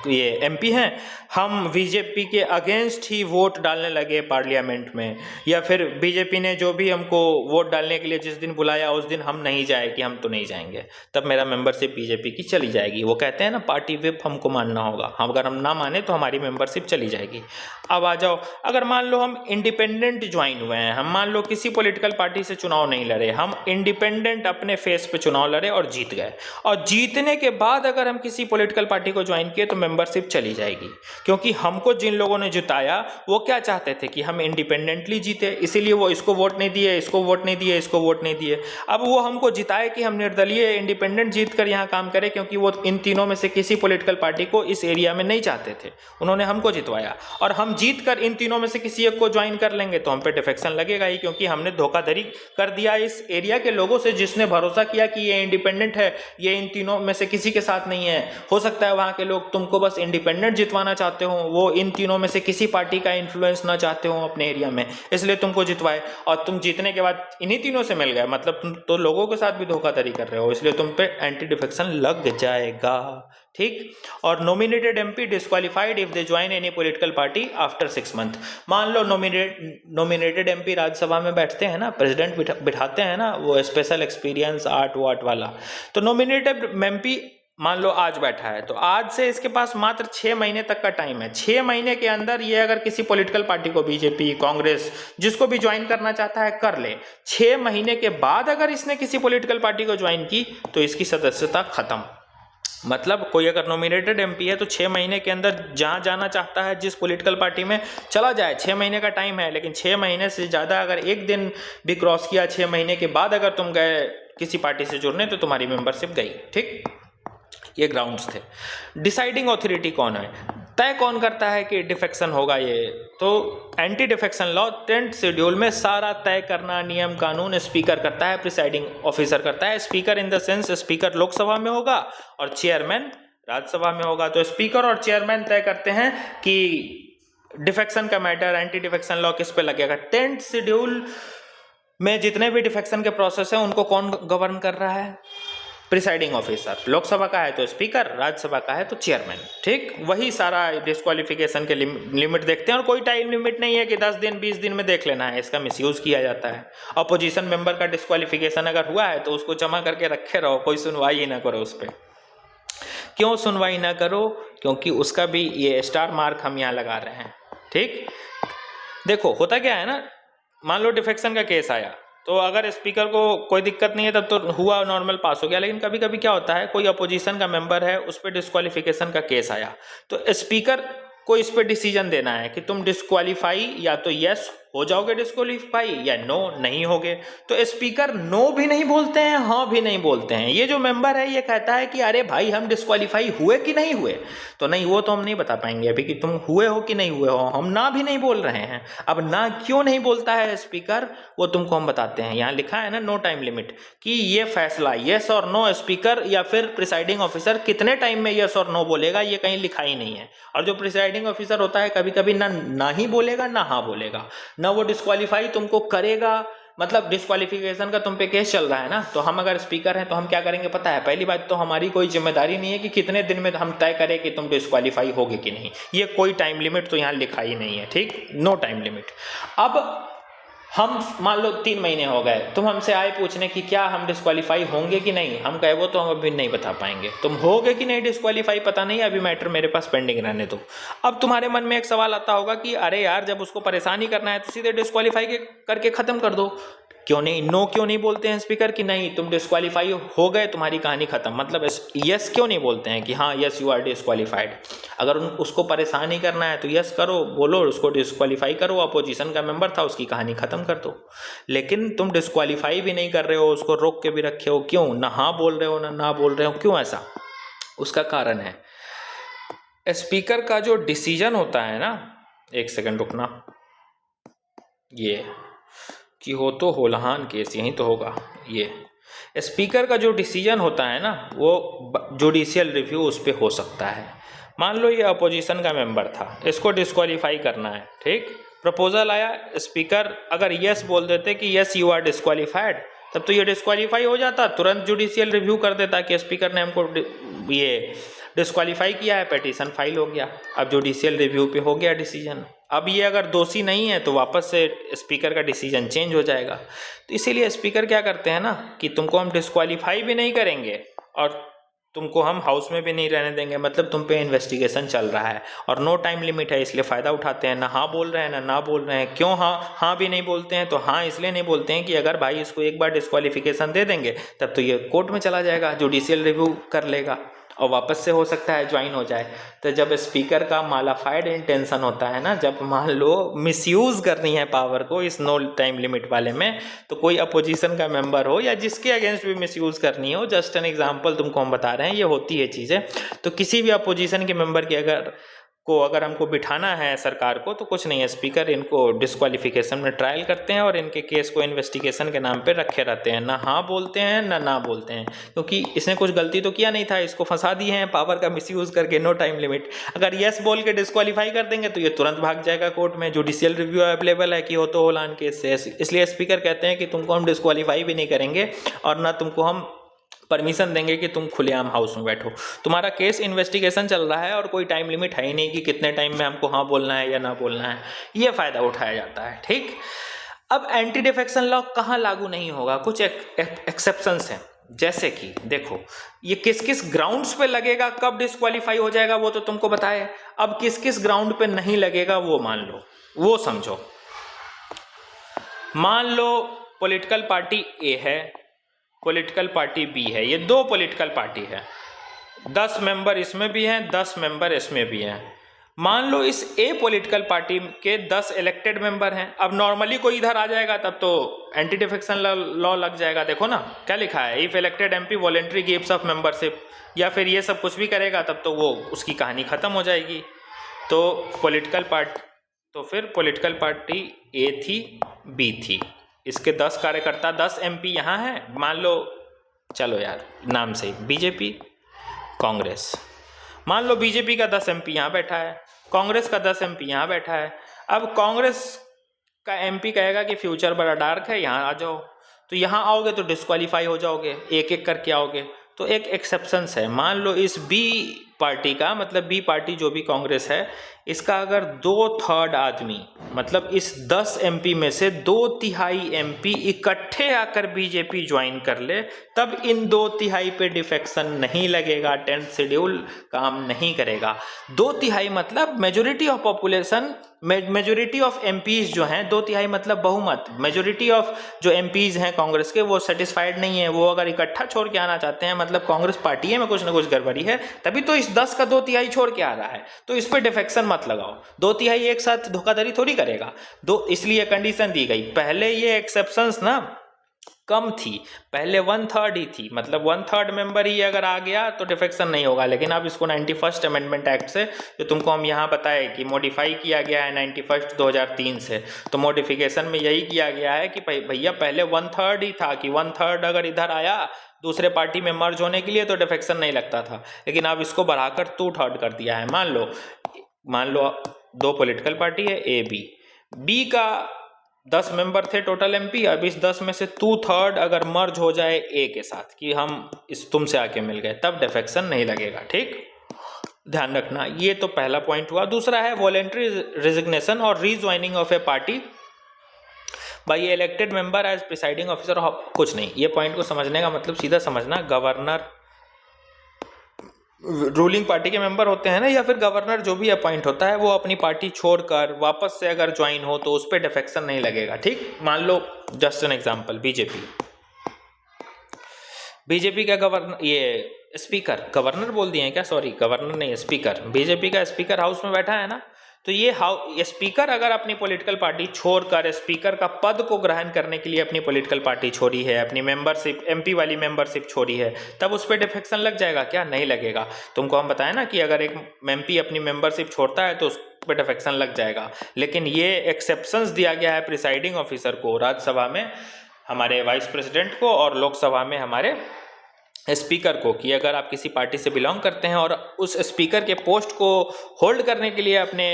ये एमपी हैं, हम बीजेपी के अगेंस्ट ही वोट डालने लगे पार्लियामेंट में, या फिर बीजेपी ने जो भी हमको वोट डालने के लिए जिस दिन बुलाया उस दिन हम नहीं जाए कि हम तो नहीं जाएंगे, तब मेरा मेंबरशिप बीजेपी की चली जाएगी। वो कहते हैं ना पार्टी व्हिप हमको मानना होगा, हम अगर हम ना माने तो हमारी मेंबरशिप चली जाएगी। अब आ जाओ, अगर मान लो हम इंडिपेंडेंट ज्वाइन हुए हैं, हम मान लो किसी पॉलिटिकल पार्टी से चुनाव नहीं लड़े, हम इंडिपेंडेंट अपने फेस पे चुनाव लड़े और जीत गए, और जीतने के बाद अगर हम किसी पॉलिटिकल पार्टी को ज्वाइन किए तो मेंबरशिप चली जाएगी, क्योंकि हमको जिन लोगों ने जिताया वो क्या चाहते थे कि हम इंडिपेंडेंटली जीते, इसीलिए वो इसको वोट नहीं दिए, इसको वोट नहीं दिए, इसको वोट नहीं दिए। अब वो हमको जिताए कि हम निर्दलीय इंडिपेंडेंट जीत कर यहाँ काम करें, क्योंकि वो इन तीनों में से किसी पॉलिटिकल पार्टी को इस एरिया में नहीं चाहते थे, उन्होंने हमको जितवाया, और हम जीत कर इन तीनों में से किसी एक को ज्वाइन कर लेंगे तो हम पे डिफेक्शन लगेगा ही, क्योंकि हमने धोखाधड़ी कर दिया इस एरिया के लोगों से, जिसने भरोसा किया कि ये इंडिपेंडेंट है, ये इन तीनों में से किसी के साथ नहीं है। हो सकता है वहाँ के लोग तुमको बस इंडिपेंडेंट जितवाना चाहते हो, वो इन तीनों में से किसी पार्टी का इन्फ्लुएंस ना चाहते हो अपने एरिया में, इसलिए तुमको जितवाए, और तुम जीतने के बाद इन्हीं तीनों से मिल गए, मतलब तुम तो लोगों के साथ भी धोखाधड़ी कर रहे हो, इसलिए तुम पे एंटी डिफेक्शन लग जाएगा, ठीक। और nominated MP disqualified if they join any political party after 6 month. मान लो नॉमिनेटेड एमपी राज्यसभा में बैठते हैं ना, प्रेसिडेंट बिठाते हैं ना, वो स्पेशल एक्सपीरियंस आर्ट वाट वाला, तो नॉमिनेटेड एमपी मान लो आज बैठा है, तो आज से इसके पास मात्र 6 महीने तक का टाइम है। 6 महीने के अंदर ये अगर किसी पॉलिटिकल पार्टी को, बीजेपी, कांग्रेस, जिसको भी ज्वाइन करना चाहता है कर ले। 6 महीने के बाद अगर इसने किसी पॉलिटिकल पार्टी को ज्वाइन की तो इसकी सदस्यता खत्म। मतलब कोई अगर नॉमिनेटेड एमपी है तो 6 महीने के अंदर जहाँ जाना चाहता है जिस पॉलिटिकल पार्टी में चला जाए, 6 महीने का टाइम है, लेकिन 6 महीने से ज़्यादा अगर एक दिन भी क्रॉस किया, 6 महीने के बाद अगर तुम गए किसी पार्टी से जुड़ने तो तुम्हारी मेंबरशिप गई, ठीक। ये ग्राउंड्स थे। डिसाइडिंग ऑथोरिटी कौन है, तय कौन करता है कि डिफेक्शन होगा, ये तो anti defection law 10th schedule में सारा तय करना, नियम कानून स्पीकर करता है, प्रिसाइडिंग ऑफिसर करता है। Speaker in the sense speaker Lok Sabha में होगा और चेयरमैन राज्यसभा में होगा। तो स्पीकर और चेयरमैन तय करते हैं कि डिफेक्शन का मैटर, एंटी डिफेक्शन लॉ किस पे लगेगा। 10th शेड्यूल में जितने भी डिफेक्शन के प्रोसेस हैं उनको कौन गवर्न कर रहा है, प्रिसाइडिंग ऑफिसर। लोकसभा का है तो स्पीकर, राज्यसभा का है तो चेयरमैन, ठीक। वही सारा डिस्क्वालिफिकेशन के लिमिट देखते हैं, और कोई टाइम लिमिट नहीं है कि 10 दिन 20 दिन में देख लेना है, इसका मिसयूज किया जाता है। अपोजिशन मेंबर का डिस्क्वालिफिकेशन अगर हुआ है तो उसको जमा करके रखे रहो, कोई सुनवाई ही ना करो उस पर। क्यों सुनवाई ना करो, क्योंकि उसका भी ये स्टार मार्क हम यहाँ लगा रहे हैं, ठीक। देखो होता क्या है ना, मान लो डिफेक्शन का केस आया तो अगर स्पीकर को कोई दिक्कत नहीं है तब तो हुआ, नॉर्मल पास हो गया, लेकिन कभी कभी क्या होता है, कोई अपोजिशन का मेंबर है, उस पर डिस्क्वालिफिकेशन का केस आया, तो स्पीकर को इस पर डिसीजन देना है कि तुम डिस्क्वालीफाई या तो यस हो जाओगे डिस्क्वालीफाई या नो नहीं होगे। तो स्पीकर नो भी नहीं बोलते हैं, हाँ भी नहीं बोलते हैं। ये जो मेंबर है ये कहता है कि अरे भाई हम डिस्क्वालीफाई हुए कि नहीं हुए, तो नहीं वो तो हम नहीं बता पाएंगे अभी कि तुम हुए हो कि नहीं हुए हो, हम ना भी नहीं बोल रहे हैं। अब ना क्यों नहीं बोलता है स्पीकर, वो तुमको हम बताते हैं। यहाँ लिखा है ना नो टाइम लिमिट, कि ये फैसला येस और नो स्पीकर या फिर प्रिसाइडिंग ऑफिसर कितने टाइम में येस और नो बोलेगा, ये कहीं लिखा ही नहीं है। और जो प्रिसाइडिंग ऑफिसर होता है कभी कभी ना ही बोलेगा ना हाँ बोलेगा, ना वो डिस्क्वालीफाई तुमको करेगा। मतलब डिस्क्वालिफिकेशन का तुम पे केस चल रहा है ना, तो हम अगर स्पीकर हैं तो हम क्या करेंगे पता है, पहली बात तो हमारी कोई जिम्मेदारी नहीं है कि कितने दिन में हम तय करें कि तुम डिस्क्वालीफाई होगे कि नहीं, ये कोई टाइम लिमिट तो यहाँ लिखा ही नहीं है, ठीक, नो टाइम लिमिट। अब हम मान लो 3 महीने हो गए, तुम हमसे आए पूछने कि क्या हम डिस्क्वालीफाई होंगे कि नहीं, हम कहे वो तो हम अभी नहीं बता पाएंगे, तुम होगे कि नहीं डिस्क्वालीफाई पता नहीं, अभी मैटर मेरे पास पेंडिंग रहने दो। अब तुम्हारे मन में एक सवाल आता होगा कि अरे यार जब उसको परेशानी करना है तो सीधे डिस्क्वालीफाई करके ख़त्म कर दो, क्यों नहीं, नो क्यों नहीं बोलते हैं स्पीकर कि नहीं तुम डिस्क्वालीफाई हो गए, तुम्हारी कहानी खत्म, मतलब यस क्यों नहीं बोलते हैं कि हाँ यस यू आर डिस्क्वालीफाइड। अगर उसको परेशान ही करना है तो यस करो, बोलो उसको डिस्क्वालीफाई करो, अपोजिशन का मेंबर था उसकी कहानी खत्म कर दो। लेकिन तुम डिस्क्वालीफाई भी नहीं कर रहे हो, उसको रोक के भी रखे हो, क्यों? ना हाँ बोल रहे हो ना बोल रहे हो, क्यों ऐसा? उसका कारण है स्पीकर का जो डिसीजन होता है ना, एक सेकंड रुकना, ये कि हो तो होलहान केस यहीं तो होगा। ये स्पीकर का जो डिसीजन होता है ना वो जुडिशियल रिव्यू उस पर हो सकता है। मान लो ये अपोजिशन का मेंबर था, इसको डिस्क्वालीफाई करना है, ठीक, प्रपोजल आया, स्पीकर अगर यस बोल देते कि यस यू आर डिस्क्वालीफाइड, तब तो ये डिस्क्वालीफाई हो जाता, तुरंत जुडिशियल रिव्यू कर देता कि स्पीकर ने हमको ये डिस्क्वालीफाई किया है, पिटीशन फाइल हो गया, अब जुडिशियल रिव्यू पे हो गया डिसीजन। अब ये अगर दोषी नहीं है तो वापस से स्पीकर का डिसीजन चेंज हो जाएगा। तो इसीलिए स्पीकर क्या करते हैं ना कि तुमको हम डिस्क्वालीफाई भी नहीं करेंगे और तुमको हम हाउस में भी नहीं रहने देंगे, मतलब तुम पे इन्वेस्टिगेशन चल रहा है और नो टाइम लिमिट है, इसलिए फ़ायदा उठाते हैं, ना हाँ बोल रहे हैं ना बोल रहे हैं। क्यों हाँ भी नहीं बोलते हैं? तो हाँ इसलिए नहीं बोलते हैं कि अगर भाई इसको एक बार डिस्क्वालिफिकेशन दे देंगे तब तो ये कोर्ट में चला जाएगा, जुडिशियल रिव्यू कर लेगा और वापस से हो सकता है ज्वाइन हो जाए। तो जब स्पीकर का मालाफाइड इंटेंशन होता है ना, जब मान लो मिसयूज़ करनी है पावर को इस नो टाइम लिमिट वाले में, तो कोई अपोजिशन का मेंबर हो या जिसके अगेंस्ट भी मिसयूज़ करनी हो, जस्ट एन एग्जांपल तुमको हम बता रहे हैं, ये होती है चीज़ें। तो किसी भी अपोजिशन के मेंबर की अगर हमको बिठाना है सरकार को, तो कुछ नहीं है, स्पीकर इनको डिस्क्वालिफिकेशन में ट्रायल करते हैं और इनके केस को इन्वेस्टिगेशन के नाम पे रखे रहते हैं, ना हाँ बोलते हैं ना बोलते हैं, क्योंकि इसने कुछ गलती तो किया नहीं था, इसको फंसा दिए हैं पावर का मिसयूज़ करके, नो टाइम लिमिट। अगर यस बोल के डिस्क्वालीफाई कर देंगे तो ये तुरंत भाग जाएगा कोर्ट में, जुडिशियल रिव्यू अवेलेबल है कि हो तो होलान केस से। इसलिए स्पीकर कहते हैं कि तुमको हम डिस्क्वालीफाई भी नहीं करेंगे और ना तुमको हम परमिशन देंगे कि तुम खुलेआम हाउस में बैठो, तुम्हारा केस इन्वेस्टिगेशन चल रहा है और कोई टाइम लिमिट है ही नहीं कि कितने टाइम में हमको हाँ बोलना है या ना बोलना है, ये फ़ायदा उठाया जाता है, ठीक। अब एंटी डिफेक्शन लॉ कहाँ लागू नहीं होगा? कुछ एक्सेप्शंस हैं, जैसे कि देखो ये किस किस ग्राउंड्स पे लगेगा, कब डिस्क्वालीफाई हो जाएगा वो तो तुमको बताए, अब किस किस ग्राउंड पे नहीं लगेगा वो मान लो, वो समझो। मान लो पॉलिटिकल पार्टी ए है, पॉलिटिकल पार्टी बी है, ये दो पॉलिटिकल पार्टी है, 10 मेंबर इसमें भी हैं 10 मेंबर इसमें भी हैं। मान लो इस ए पॉलिटिकल पार्टी के 10 इलेक्टेड मेंबर हैं, अब नॉर्मली कोई इधर आ जाएगा तब तो एंटी डिफेक्शन लॉ लग जाएगा। देखो ना क्या लिखा है, if elected MP voluntary gives off membership, या फिर ये सब कुछ भी करेगा तब तो वो उसकी कहानी खत्म हो जाएगी। तो फिर पॉलिटिकल पार्टी ए थी बी थी, इसके 10 कार्यकर्ता 10 एमपी यहाँ हैं, मान लो चलो यार नाम से बीजेपी कांग्रेस, मान लो बीजेपी का 10 एमपी यहाँ बैठा है, कांग्रेस का 10 एमपी यहाँ बैठा है। अब कांग्रेस का एमपी कहेगा कि फ्यूचर बड़ा डार्क है, यहाँ आ जाओ, तो यहाँ आओगे तो डिस्क्वालीफाई हो जाओगे, एक एक करके आओगे। तो एक एक्सेप्शंस है, मान लो इस बी पार्टी का, मतलब बी पार्टी जो भी कांग्रेस है, इसका अगर 2/3 आदमी, मतलब इस 10 एमपी में से 2/3 एमपी इकट्ठे आकर बीजेपी ज्वाइन कर ले, तब इन 2/3 पे डिफेक्शन नहीं लगेगा, 10th शेड्यूल काम नहीं करेगा। 2/3 मतलब majority of population, majority of MPs जो हैं, 2/3 मतलब बहुमत, मेजोरिटी ऑफ जो एमपीज हैं कांग्रेस के वो सेटिस्फाइड नहीं है, वो अगर इकट्ठा छोड़ के आना चाहते हैं, मतलब कांग्रेस पार्टी में कुछ ना कुछ गड़बड़ी है, तभी तो इस 10 का 2/3 छोड़ के आ रहा है। तो इस पर डिफेक्शन मत लगाओ, 2/3 एक साथ धोखाधड़ी थोड़ी करेगा, इसलिए कंडीशन दी गई। पहले ये एक्सेप्शंस ना कम थी, पहले 1/3 ही थी, मतलब 1/3 मेंबर ही अगर आ गया तो डिफेक्शन नहीं होगा। लेकिन अब इसको 91st अमेंडमेंट एक्ट से, जो तुमको हम यहाँ बताए कि मॉडिफाई किया गया है 91st 2003 से, तो मॉडिफिकेशन में यही किया गया है कि भैया पहले 1/3 ही था कि 1/3 अगर इधर आया दूसरे पार्टी में मर्ज होने के लिए तो डिफेक्शन नहीं लगता था, लेकिन अब इसको बढ़ाकर 2/3 कर दिया है। मान लो 2 पॉलिटिकल पार्टी है ए बी का 10 मेंबर थे टोटल एमपी, अब इस 10 में से 2/3 अगर मर्ज हो जाए ए के साथ कि हम इस तुमसे आके मिल गए, तब डिफेक्शन नहीं लगेगा, ठीक, ध्यान रखना। ये तो पहला पॉइंट हुआ। दूसरा है वॉलेंट्री रिजिग्नेशन और rejoining of a party by elected member as presiding officer of, कुछ नहीं, ये पॉइंट को समझने का मतलब सीधा समझना, गवर्नर रूलिंग पार्टी के मेंबर होते हैं ना, या फिर गवर्नर जो भी अपॉइंट होता है वो अपनी पार्टी छोड़कर वापस से अगर ज्वाइन हो तो उस पर डिफेक्शन नहीं लगेगा। ठीक, मान लो जस्ट एन एग्जांपल, बीजेपी का गवर्नर, ये स्पीकर, गवर्नर बोल दिए हैं क्या, सॉरी गवर्नर नहीं स्पीकर, बीजेपी का स्पीकर हाउस में बैठा है ना, तो ये स्पीकर अगर अपनी पॉलिटिकल पार्टी छोड़कर स्पीकर का पद को ग्रहण करने के लिए अपनी पॉलिटिकल पार्टी छोड़ी है, अपनी मेंबरशिप एमपी वाली मेंबरशिप छोड़ी है, तब उस पर डिफेक्शन लग जाएगा क्या? नहीं लगेगा। तुमको हम बताएं ना कि अगर एक एमपी अपनी मेंबरशिप छोड़ता है तो उस पर डिफेक्शन लग जाएगा। लेकिन ये एक्सेप्शंस दिया गया है प्रिसाइडिंग ऑफिसर को, राज्यसभा में हमारे वाइस प्रेसिडेंट को और लोकसभा में हमारे स्पीकर को, कि अगर आप किसी पार्टी से बिलोंग करते हैं और उस स्पीकर के पोस्ट को होल्ड करने के लिए अपने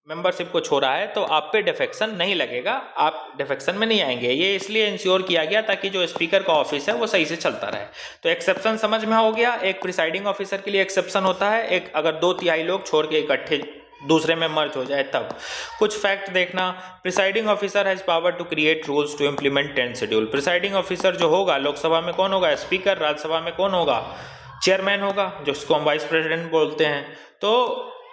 मेंबरशिप को छोड़ा है तो आप पे डिफेक्शन नहीं लगेगा, आप डिफेक्शन में नहीं आएंगे। ये इसलिए इंश्योर किया गया ताकि जो स्पीकर का ऑफिस है वो सही से चलता रहे। तो एक्सेप्शन समझ में हो गया, एक प्रिसाइडिंग ऑफिसर के लिए एक्सेप्शन होता है, एक अगर 2/3 लोग छोड़ के इकट्ठे दूसरे में मर्ज हो जाए तब। कुछ फैक्ट देखना, presiding officer has power to create rules to implement 10 schedule. Presiding officer जो होगा लोकसभा में कौन होगा? स्पीकर। राज्यसभा में कौन होगा? चेयरमैन होगा, जिसको हम वाइस प्रेसिडेंट बोलते हैं। तो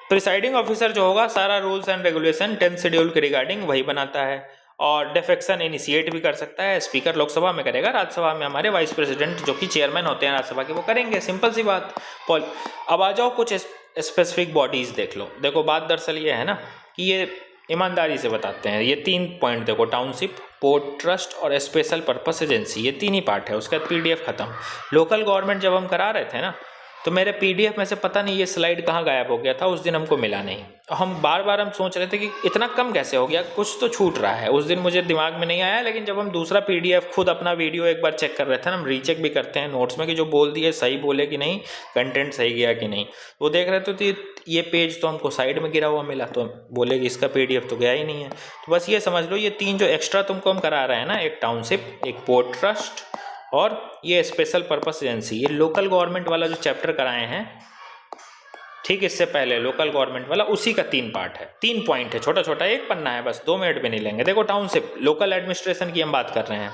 प्रिसाइडिंग ऑफिसर जो होगा सारा रूल्स एंड रेगुलेशन 10 शेड्यूल के रिगार्डिंग वही बनाता है, और डिफेक्शन इनिशिएट भी कर सकता है। स्पीकर लोकसभा में करेगा, राज्यसभा में हमारे वाइस प्रेसिडेंट जो कि चेयरमैन होते हैं राज्यसभा के वो करेंगे, सिंपल सी बात। अब आ जाओ कुछ स्पेसिफिक बॉडीज देख लो। देखो बात दरअसल ये है ना कि ये ईमानदारी से बताते हैं, ये 3 पॉइंट देखो, टाउनशिप, पोर्ट ट्रस्ट और स्पेशल पर्पस एजेंसी, ये 3 ही पार्ट है। उसके बाद पीडीएफ खत्म। लोकल गवर्नमेंट जब हम करा रहे थे ना तो मेरे पीडीएफ में से पता नहीं ये स्लाइड कहाँ गायब हो गया था, उस दिन हमको मिला नहीं। हम बार हम सोच रहे थे कि इतना कम कैसे हो गया, कुछ तो छूट रहा है। उस दिन मुझे दिमाग में नहीं आया, लेकिन जब हम दूसरा पीडीएफ खुद अपना वीडियो एक बार चेक कर रहे थे ना, हम रीचेक भी करते हैं नोट्स में कि जो बोल दिए सही बोले कि नहीं, कंटेंट सही गया कि नहीं, वो देख रहे थे तो ये पेज तो हमको साइड में गिरा हुआ मिला, तो बोले कि इसका पीडीएफ तो गया ही नहीं है। तो बस ये समझ लो, ये 3 जो एक्स्ट्रा तुमको हम करा रहे हैं ना, एक टाउनशिप, एक पोर्ट ट्रस्ट और ये स्पेशल पर्पस एजेंसी, ये लोकल गवर्नमेंट वाला जो चैप्टर कराए हैं, ठीक, इससे पहले लोकल गवर्नमेंट वाला, उसी का 3 पार्ट है, 3 पॉइंट है, छोटा छोटा 1 पन्ना है, बस 2 मिनट भी नहीं लेंगे। देखो टाउनशिप, लोकल एडमिनिस्ट्रेशन की हम बात कर रहे हैं,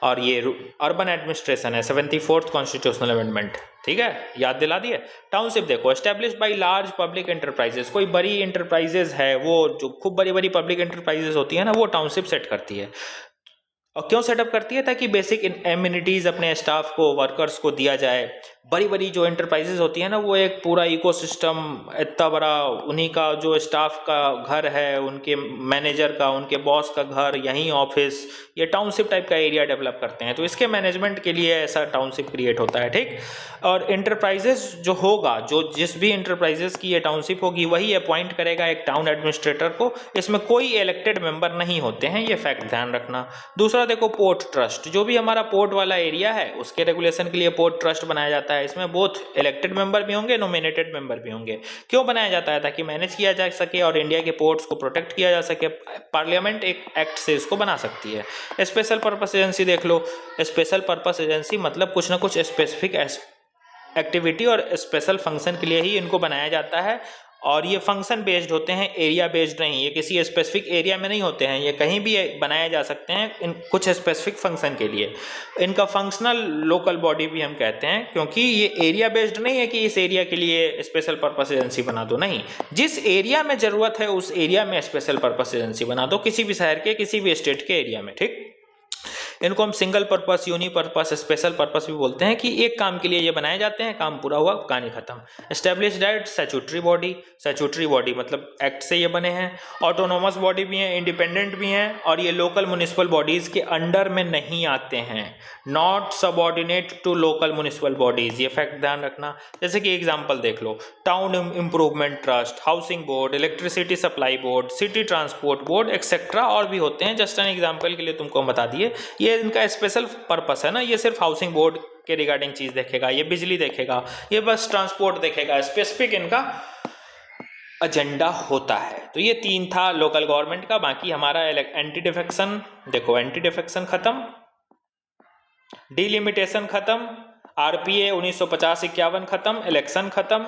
और ये अर्बन एडमिनिस्ट्रेशन है, 74th कॉन्स्टिट्यूशनल अमेंडमेंट, ठीक है, याद दिला दिए। टाउनशिप देखो, establish by large public enterprises, कोई बड़ी एंटरप्राइजेस है, वो जो खूब बड़ी बड़ी पब्लिक एंटरप्राइजेस होती है ना, वो टाउनशिप सेट करती है। और क्यों सेटअप करती है? ताकि बेसिक एमिनिटीज़ अपने स्टाफ को, वर्कर्स को दिया जाए। बड़ी बड़ी जो एंटरप्राइजेज होती है ना, वो एक पूरा इकोसिस्टम, इतना बड़ा, उन्हीं का जो स्टाफ का घर है, उनके मैनेजर का, उनके बॉस का घर, यहीं ऑफिस, ये टाउनशिप टाइप का एरिया डेवलप करते हैं। तो इसके मैनेजमेंट के लिए ऐसा टाउनशिप क्रिएट होता है, ठीक। और एंटरप्राइजेज जो होगा, जो जिस भी एंटरप्राइजेज की ये टाउनशिप होगी, वही अपॉइंट करेगा एक टाउन एडमिनिस्ट्रेटर को। इसमें कोई इलेक्टेड मेंबर नहीं होते हैं, ये फैक्ट ध्यान रखना। दूसरा देखो, पोर्ट ट्रस्ट, जो भी हमारा पोर्ट वाला एरिया है उसके रेगुलेशन के लिए पोर्ट ट्रस्ट बनाया जाता है। इसमें बोथ इलेक्टेड मेंबर भी होंगे, नॉमिनेटेड मेंबर भी होंगे। क्यों बनाया जाता है? ताकि मैनेज किया जा सके और इंडिया के पोर्ट्स को प्रोटेक्ट किया जा सके। पार्लियामेंट एक एक्ट से इसको बना सकती है। स्पेशल पर्पस एजेंसी देख लो, स्पेशल पर्पस एजेंसी मतलब कुछ ना कुछ स्पेसिफिक एक्टिविटी और स्पेशल फंक्शन के लिए ही इनको बनाया जाता है, और ये फंक्शन बेस्ड होते हैं, एरिया बेस्ड नहीं। ये किसी स्पेसिफिक एरिया में नहीं होते हैं, ये कहीं भी बनाए जा सकते हैं इन कुछ स्पेसिफिक फंक्शन के लिए। इनका फंक्शनल लोकल बॉडी भी हम कहते हैं, क्योंकि ये एरिया बेस्ड नहीं है कि इस एरिया के लिए स्पेशल पर्पस एजेंसी बना दो, नहीं, जिस एरिया में ज़रूरत है उस एरिया में स्पेशल पर्पस एजेंसी बना दो, किसी भी शहर के, किसी भी स्टेट के एरिया में, ठीक। इनको हम सिंगल पर्पस, यूनिपर्पस, स्पेशल पर्पस भी बोलते हैं, कि एक काम के लिए ये बनाए जाते हैं, काम पूरा हुआ, कहानी खत्म। Established at statutory body, statutory body मतलब एक्ट से ये बने हैं। ऑटोनोमस बॉडी भी हैं, इंडिपेंडेंट भी हैं, और ये लोकल म्युनिसिपल बॉडीज़ के अंडर में नहीं आते हैं, not subordinate to local municipal bodies, ये फैक्ट ध्यान रखना। जैसे कि एग्जाम्पल देख लो, town improvement trust, housing board, electricity supply board, city transport board etcetera, और भी होते हैं, जस्ट एन एग्जाम्पल के लिए तुमको हम बता दिए। ये इनका स्पेशल पर्पस है ना, ये सिर्फ हाउसिंग बोर्ड के रिगार्डिंग चीज देखेगा, ये बिजली देखेगा, ये बस ट्रांसपोर्ट देखेगा, स्पेसिफिक इनका एजेंडा होता है। तो ये 3 था लोकल गवर्नमेंट का। बाकी हमारा एंटी डिफेक्शन देखो, एंटी डिफेक्शन खत्म, डिलिमिटेशन खत्म, आरपीए 1950-51 खत्म, इलेक्शन खत्म,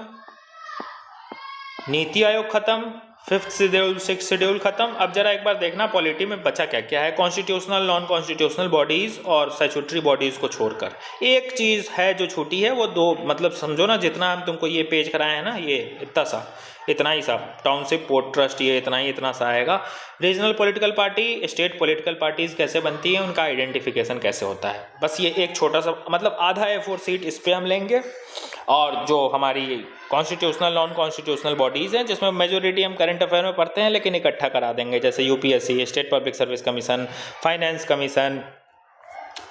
नीति आयोग खत्म, 5th शेड्यूल 6th शेड्यूल खत्म। अब जरा एक बार देखना पॉलिटी में बचा क्या क्या है, कॉन्स्टिट्यूशनल, नॉन कॉन्स्टिट्यूशनल बॉडीज़ और स्टैट्यूटरी बॉडीज़ को छोड़कर। एक चीज़ है जो छूटी है, वो दो, मतलब समझो ना, जितना हम तुमको ये पेज कराए हैं ना, ये इतना ही सा, टाउनशिप, पोर्ट ट्रस्ट, ये इतना सा आएगा। Regional political party, state political parties कैसे बनती हैं, उनका आइडेंटिफिकेशन कैसे होता है, बस ये एक छोटा सा, मतलब आधा A4 सीट इस पर हम लेंगे। और जो हमारी कॉन्स्टिट्यूशनल, नॉन कॉन्स्टिट्यूशनल बॉडीज़ हैं, जिसमें मेजोरिटी हम करंट अफेयर में पढ़ते हैं, लेकिन इकट्ठा करा देंगे, जैसे UPSC, state public service commission, finance commission,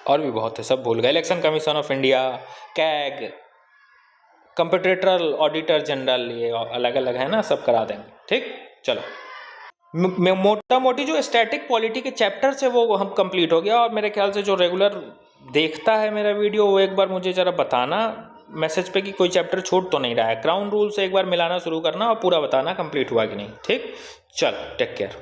और भी बहुत है, सब भूल गए, election commission of India, CAG, competitor auditor general, ये अलग अलग है ना, सब करा देंगे। ठीक, चलो, मोटा मोटी जो स्टैटिक पॉलिटी के चैप्टर्स है वो हम कंप्लीट हो गया। और मेरे ख्याल से जो रेगुलर देखता है मेरा वीडियो, वो एक बार मुझे ज़रा बताना मैसेज पे कि कोई चैप्टर छूट तो नहीं रहा है। ग्राउंड रूल से एक बार मिलाना शुरू करना और पूरा बताना कंप्लीट हुआ कि नहीं। ठीक, चलो, टेक केयर।